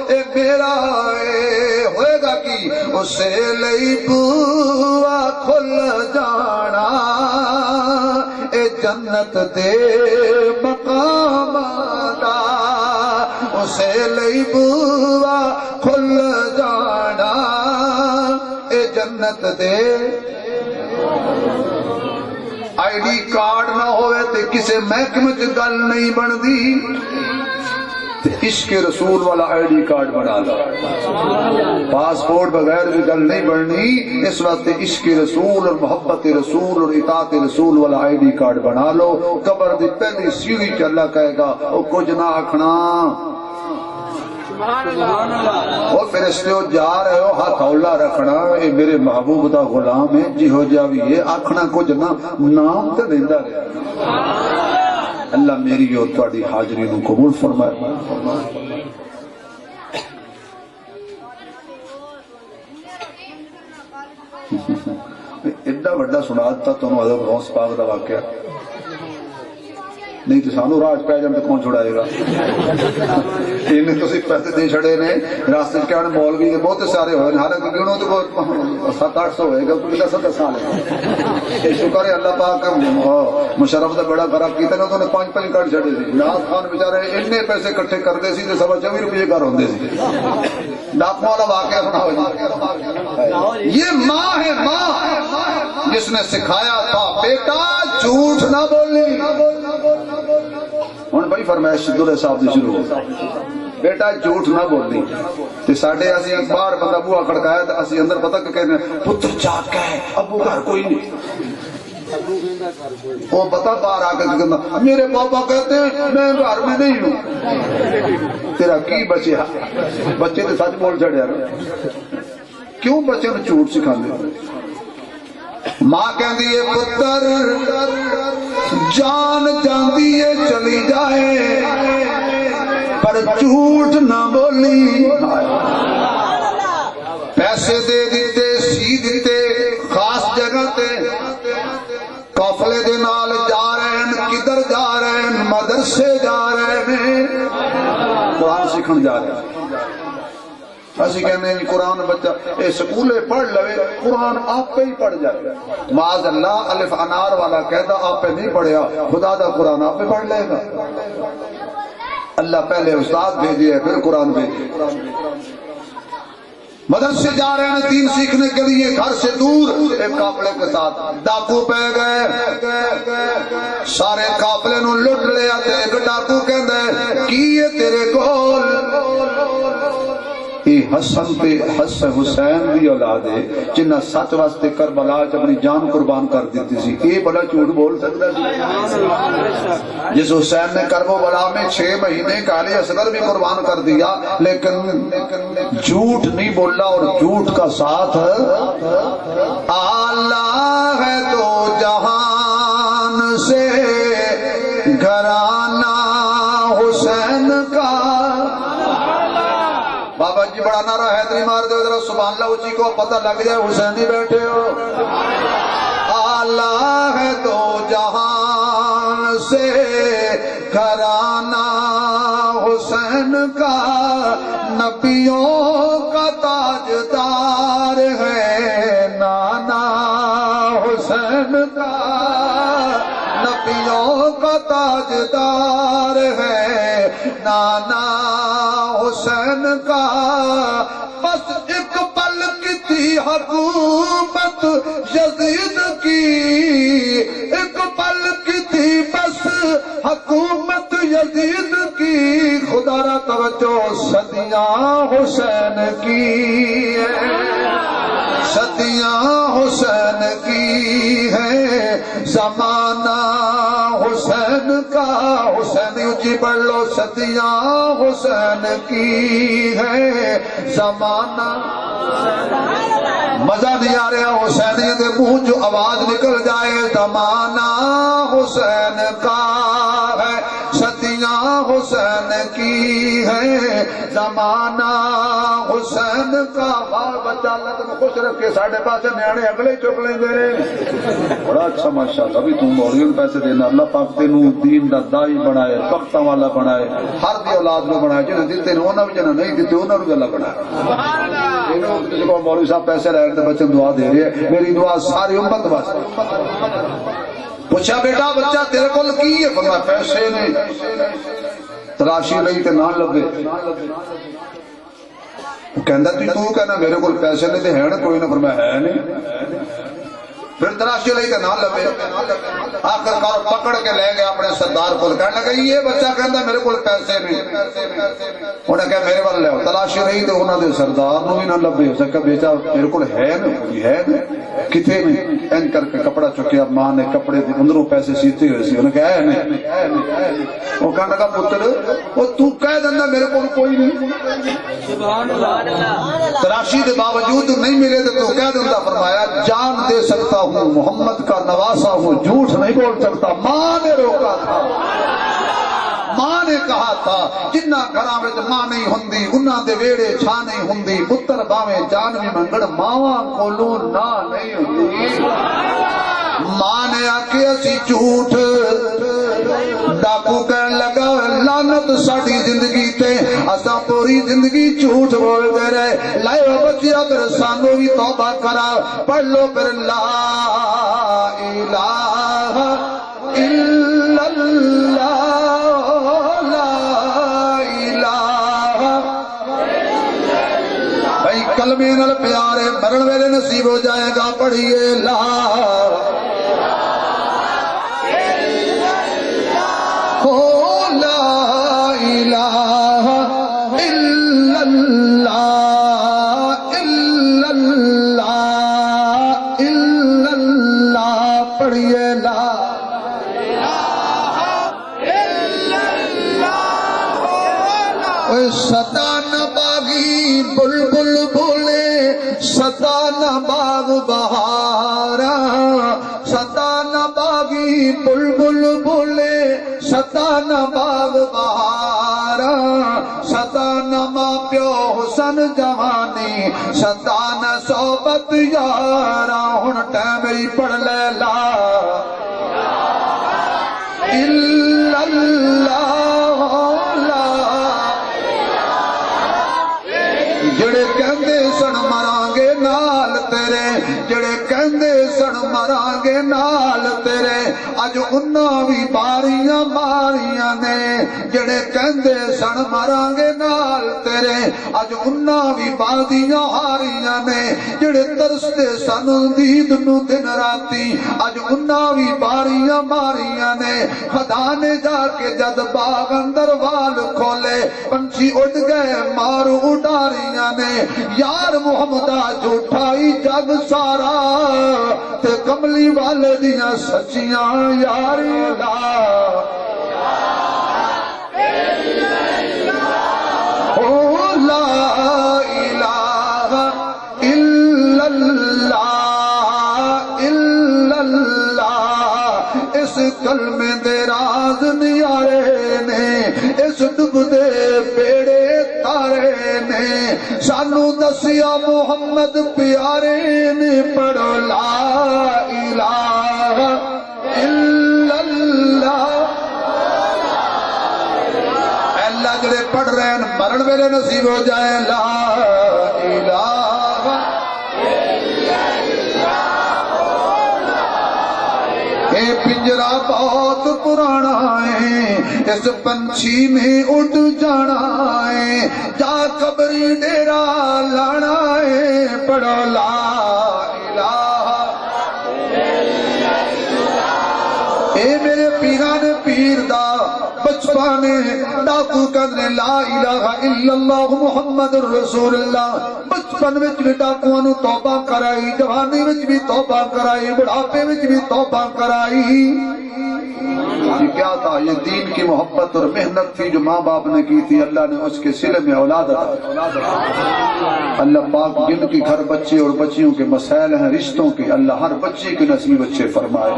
اے میرا اے، ہوئے گا کی اسے لئی بوا کھل جانا اے جنت دے مقام دا، اسے لئی بوا کھل جانا اے جنت دے۔ آئی ڈی کارڈ نہ ہوئے تے کسے محکمے چ گل نہیں بندی، عشق رسول والا آئی ڈی کارڈ بنا لو۔ پاسپورٹ بغیر بھی گل نہیں بننی، اس واسطے عشق رسول اور محبت رسول اور اطاعت رسول والا آئی ڈی کارڈ بنا لو۔ قبر دی پہلی سیڑھی چ اللہ کہے گا او کچھ نہ آکھنا، اور فرشتےو جا رہے ہو ہاتھ اولا رکھنا، اے میرے محبوب دا غلام ہے جی ہو جاوی ہے، آکھنا کچھ نہ، نام تے دیندا رہے۔ اللہ میری اور تہاڈی حاضری نو قبول فرمائے۔ ایڈا وڈا سنا دیتا تمہیں حضرت غوث پاک دا واقعہ، نہیں تو سانو راج پہ جان تو کون چھڑائے گا؟ انہیں تو صرف پیسے دے چھڑے نے، راستے کے آنے مولوی کے بہت سارے ہوئے، حالانکہ گنوں تو 700-800 ہوئے گا، کوئی 10 سال ہے۔ شکر ہے اللہ پاک مشرف دا بڑا فرق کیتا نا، تو انہیں 5-5 کارڈ چھڑے سی۔ ناز خان بیچارے اتنے پیسے کٹھے کرتے سی تے 24 روپے کار ہوندے سی۔ ڈاکو والا واقعہ سناؤ جی۔ یہ ماں ہے، ماں جس نے سکھایا تھا بیٹا جھوٹ نہ بولی۔ ہوں بھائی فرمائش عبداللہ صاحب دی شروع بیٹا جھوٹ نہ بولی تے ساڈے اسی باہر بندہ بوہا کھڑکایا تے اسی اندر پتہ کہ کہنے پتر جاگ گیا ہے ابو گھر کوئی نہیں وہ پتا باہر آ کے کہنا میرے پاپا کہتے ہیں میں گھر میں نہیں ہوں تیرا کی بچیا بچے تو سچ بول چڑیا کیوں بچے نے جھوٹ سکھاندے ماں کہندی ہے پتر جان جاندی ہے چلی جائے پر جھوٹ نہ بولی پیسے دے دیتے سی دیتے خاص جگہ تے قافلے دے نال جا رہے ہیں کدھر جا رہے ہیں مدرسے جا رہے ہیں قرآن سیکھن جا رہے ہیں اسی کہنے ہیں قرآن بچہ اے سکولے پڑھ لوے قرآن آپ پہ ہی پڑھ جائے معاذ اللہ الف انار والا کہتا آپ پہ نہیں پڑھیا خدا دا قرآن آپ پہ پڑھ لے گا اللہ پہلے استاد بھیجے پھر قرآن بھیجے مدرسے جا رہے ہیں دین سیکھنے کے لیے گھر سے دور ایک قافلے کے ساتھ ڈاکو پہ گئے سارے قافلے نو لٹ لیا تے ایک ڈاکو کہندا ہے کی یہ تیرے کول یہ حسن تے حسن حسین دی اولاد ہے جنہ سچ واسطے کربلا چ اپنی جان قربان کر دیتی سی یہ بڑا جھوٹ بول سکتا سی جس حسین نے کربلا میں 6 مہینے کالے اصغر بھی قربان کر دیا لیکن جھوٹ نہیں بولا اور جھوٹ کا ساتھ اللہ ہے تو جہان سے گھرانہ حسین کا بابا جی بڑا نعرہ حیدری مار دو ذرا سبحان اللہ اسی کو پتہ لگ جائے حسینی بیٹھے ہو اللہ ہے تو جہان سے گھرانہ حسین کا نبیوں کا تاجدار ہے نانا حسین کا نبیوں کا تاجدار ہے نانا حسین کا بس ایک پل کی تھی حکومت یزید کی ایک پل کی تھی بس حکومت یزید کی خدا را توجہ صدیاں حسین کی صدیاں حسین کی ہے زمانہ حسین کا حسین اونچی پڑھ لو صدیاں حسین کی ہے زمانہ مزہ نہیں آ رہا حسینی دے منہ جو آواز نکل جائے زمانہ حسین کا ہے صدیاں حسین کی ہے زمانہ حسین کا بال بچہ اللہ تمہیں خوش رکھے ساڑھے پاسے نیانے اگلے چک لیں گے بڑا اچھا ماشاءاللہ ابھی تم موریوں پیسے دینا اللہ پاک تینوں دین دا دائی بنائے پختہ والا بنائے ہر دی اولاد میں بنائے جنہیں دیتے ہیں انہوں نے جنہیں نہیں دیتے انہوں نے اللہ بنائے کسی کو مولوی صاحب پیسے رہے ہیں بچے دعا دے رہے ہیں میری دعا ساری امت واسطے پوچھا بیٹا بچہ تیرے کول کی ہے فرمایا پیسے نہیں تراشی نہیں تے نہ لبے کہندا تو کہنا میرے کول پیسے نہیں تے ہے نا کوئی نہ فرمایا ہے نہیں پھر تراشی لئی تے نہ لبے آخر کار پکڑ کے لے گئے اپنے سردار کو کہنے لگا یہ بچہ کہندا میرے کول پیسے نہیں انہیں کہا میرے وال لے آؤ تلاشی رہی تو انہوں نے سردار نو بھی نہ لبے اس نے کہا بیٹا میرے کول ہے نا کوئی ہے نا کتنے نہیں این کر کے کپڑا چکیا ماں نے کپڑے اندروں پیسے سیتے ہوئے سی انہیں کہا ہے نہیں وہ کہنے لگا پتر وہ تو کہہ دینا میرے کول کوئی نہیں تلاشی کے باوجود نہیں ملے تو کہہ دینا فرمایا جان دے سکتا ہوں محمد کا نواسا ہوں جھوٹ نہیں بول سکتا ماں نے روکا تھا ماں نے کہا تھا جنہ گھراں وچ ماں نہیں ہوندی انہاں دے ویڑے چھا نہیں ہوندی پتر باویں جان بھی منگڑ ماواں کولوں نہ نہیں ہوندی ماں نے آکھیا سی جھوٹ ڈاکو کہن لگا لعنت ساڈی زندگی تے اساں پوری زندگی جھوٹ بولدے رہے لائے بچیا پھر سانو بھی توبہ کرا پڑھ لو پھر لا الہ الا اللہ لا الہ بھائی کلمے نال پیارے مرن ویلے نصیب ہو جائے گا پڑھیے لا الہ الا اللہ الا اللہ الا اللہ پڑھیے لا سدا نہ باغی بلبل بولے سدا نہ باغ بہارا سدا نہ باغی بلبل بولے سدا نہ باغ بہارا سدا نہ ماں پیو حسن جوانی سدا نہ صحبت یارا ہن ٹائم ہی پڑھ لے لا الا اللہ جڑے کہندے سن مرانگے نال تیرے جڑے کہندے سن مرانگے نال تیرے اج انہاں بھی باریاں ماریاں نے جڑے کہندے سن مرانگے نال تیرے اج انہاں بھی بازیاں ہاریاں نے جڑے ترستے سن دید نو دن راتی اج انہاں بھی باریاں ماریاں نے خدا نے جا کے جد باغ اندر وال کھولے پنچھی اڑ گئے مارو اڈاریاں نے یار محمدہ جھوٹائی جگ سارا تے کملی والے دیاں سچیاں یاری لا او لا الہ الا اللہ الا اللہ اس کلمے دے راز نیارے نے اس ڈب دے بیڑے تارے نے سانو دسیا محمد پیارے نے پڑھو لا الہ الا اللہ اللہ جڑے پڑھ رہے ہیں مرن ویلے نصیب ہو جائے لا الہ اے پنجرا بہت پرانا ہے اس پنچھی میں اڑ جانا ہے جا قبری ڈیرا لانا ہے پڑھو لا الہ اے میرے پیران پیر دا بچپانے ڈاکو کدنے لا الہ الا اللہ محمد رسول اللہ بچپن وچ بھی ڈاکواں نو توبہ کرائی جوانی وچ بھی توبہ کرائی بڑھاپے وچ بھی توبہ کرائی یہ کیا تھا یہ دین کی محبت اور محنت تھی جو ماں باپ نے کی تھی اللہ نے اس کے سلے میں اولاد عطا اللہ پاک جن کے گھر بچے اور بچیوں کے مسائل ہیں رشتوں کے اللہ ہر بچے کے نصیب اچھے فرمائے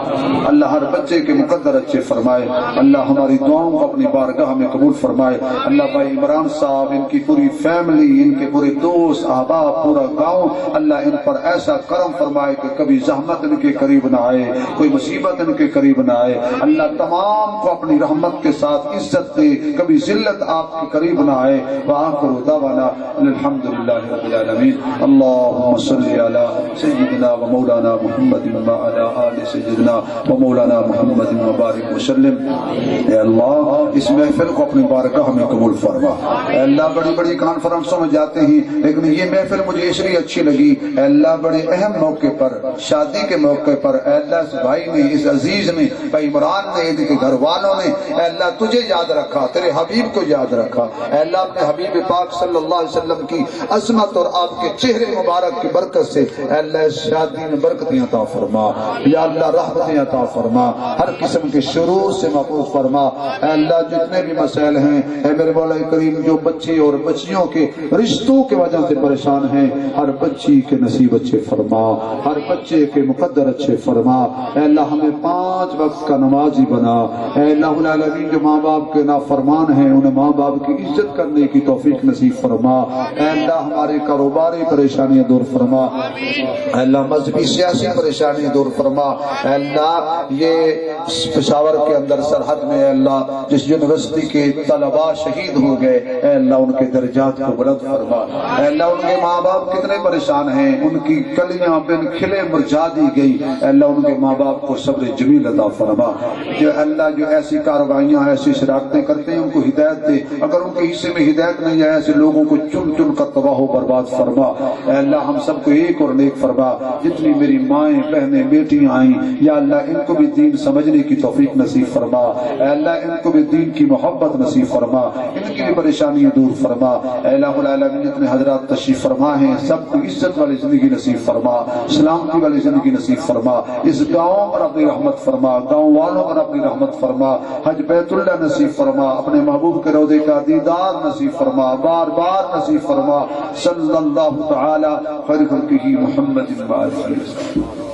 اللہ ہر بچے کے مقدر اچھے فرمائے اللہ ہماری دعاؤں کو اپنی بارگاہ میں قبول فرمائے اللہ بھائی عمران صاحب ان کی پوری فیملی ان کے پورے دوست احباب پورا گاؤں اللہ ان پر ایسا کرم فرمائے کہ کبھی زحمت ان کے قریب نہ آئے کوئی مصیبت ان کے قریب نہ آئے اللہ تمام کو اپنی رحمت کے ساتھ عزت دے کبھی ذلت آپ کے قریب نہ آئے وآخر دعوانا الحمدللہ رب العالمین اللہم صلی علی سیدنا و مولانا محمد و علی آل سیدنا و مولانا محمد و بارک وسلم اے اللہ اس محفل کو اپنی بارگاہ میں قبول فرما اے اللہ بڑی بڑی کانفرنسوں میں جاتے ہیں لیکن یہ محفل مجھے اس لیے اچھی لگی اے اللہ بڑے اہم موقع پر شادی کے موقع پر اے اللہ اس بھائی نے اس عزیز نے بھائی عمران نے ان کے گھر والوں نے اے اللہ تجھے یاد رکھا تیرے حبیب کو یاد رکھا اے اللہ اپنے حبیب پاک صلی اللہ علیہ وسلم کی عظمت اور آپ کے چہرے مبارک کی برکت سے اے اللہ اس شادی میں برکتیں عطا فرما یا اللہ رحمتیں عطا فرما ہر قسم کے شرور سے محفوظ فرما اے اللہ جتنے بھی مسائل ہیں اے میرے مولا کریم جو بچے اور بچیوں کے رشتوں کی وجہ سے پریشان ہیں ہر بچی کے نصیب اچھے فرما ہر بچے کے مقدر اچھے فرما اے اللہ ہمیں 5 وقت کا نمازی بنا اے اللہ العالمین جو ماں باپ کے نافرمان ہیں انہیں ماں باپ کی عزت کرنے کی توفیق نصیب فرما اے اللہ ہمارے کاروباری پریشانیاں دور فرما اے اللہ مذہبی سیاسی پریشانیاں دور فرما اے اللہ یہ پشاور کے اندر سرحد میں اے اللہ جس یونیورسٹی کے طلباء شہید ہو گئے اے اللہ ان کے درجات کو بلند فرما اے اللہ ان کے ماں باپ کتنے پریشان ہیں ان کی کلیاں بن کھلے مرجھا دی گئی اے اللہ ان کے ماں باپ کو صبر جمیل عطا فرما جو اللہ جو ایسی کارروائیاں ایسی شرارتیں کرتے ہیں ان کو ہدایت دے، اگر ان کے حصے میں ہدایت نہیں ہے ایسے لوگوں کو چن چن کر تباہ و برباد فرما۔ اے اللہ ہم سب کو ایک اور نیک فرما، جتنی میری مائیں بہنیں بیٹیاں آئیں یا اللہ ان کو بھی دین سمجھنے کی توفیق نصیب فرما، اے اللہ ان کو بھی دین کی محبت نصیب فرما، ان کی بھی پریشانیاں دور فرما۔ اے الہ العالمین جتنے حضرات تشریف فرما ہیں سب کو عزت والی زندگی نصیب فرما، سلامتی والی زندگی نصیب فرما، اس گاؤں پر اپنی رحمت فرما، گاؤں والوں پر اپنی رحمت فرما، حج بیت اللہ نصیب فرما، اپنے محبوب کے روضے کا دیدار نصیب فرما، بار بار نصیب فرما۔ صلی اللہ تعالی خیر خلقہ محمد و آلہ وسلم۔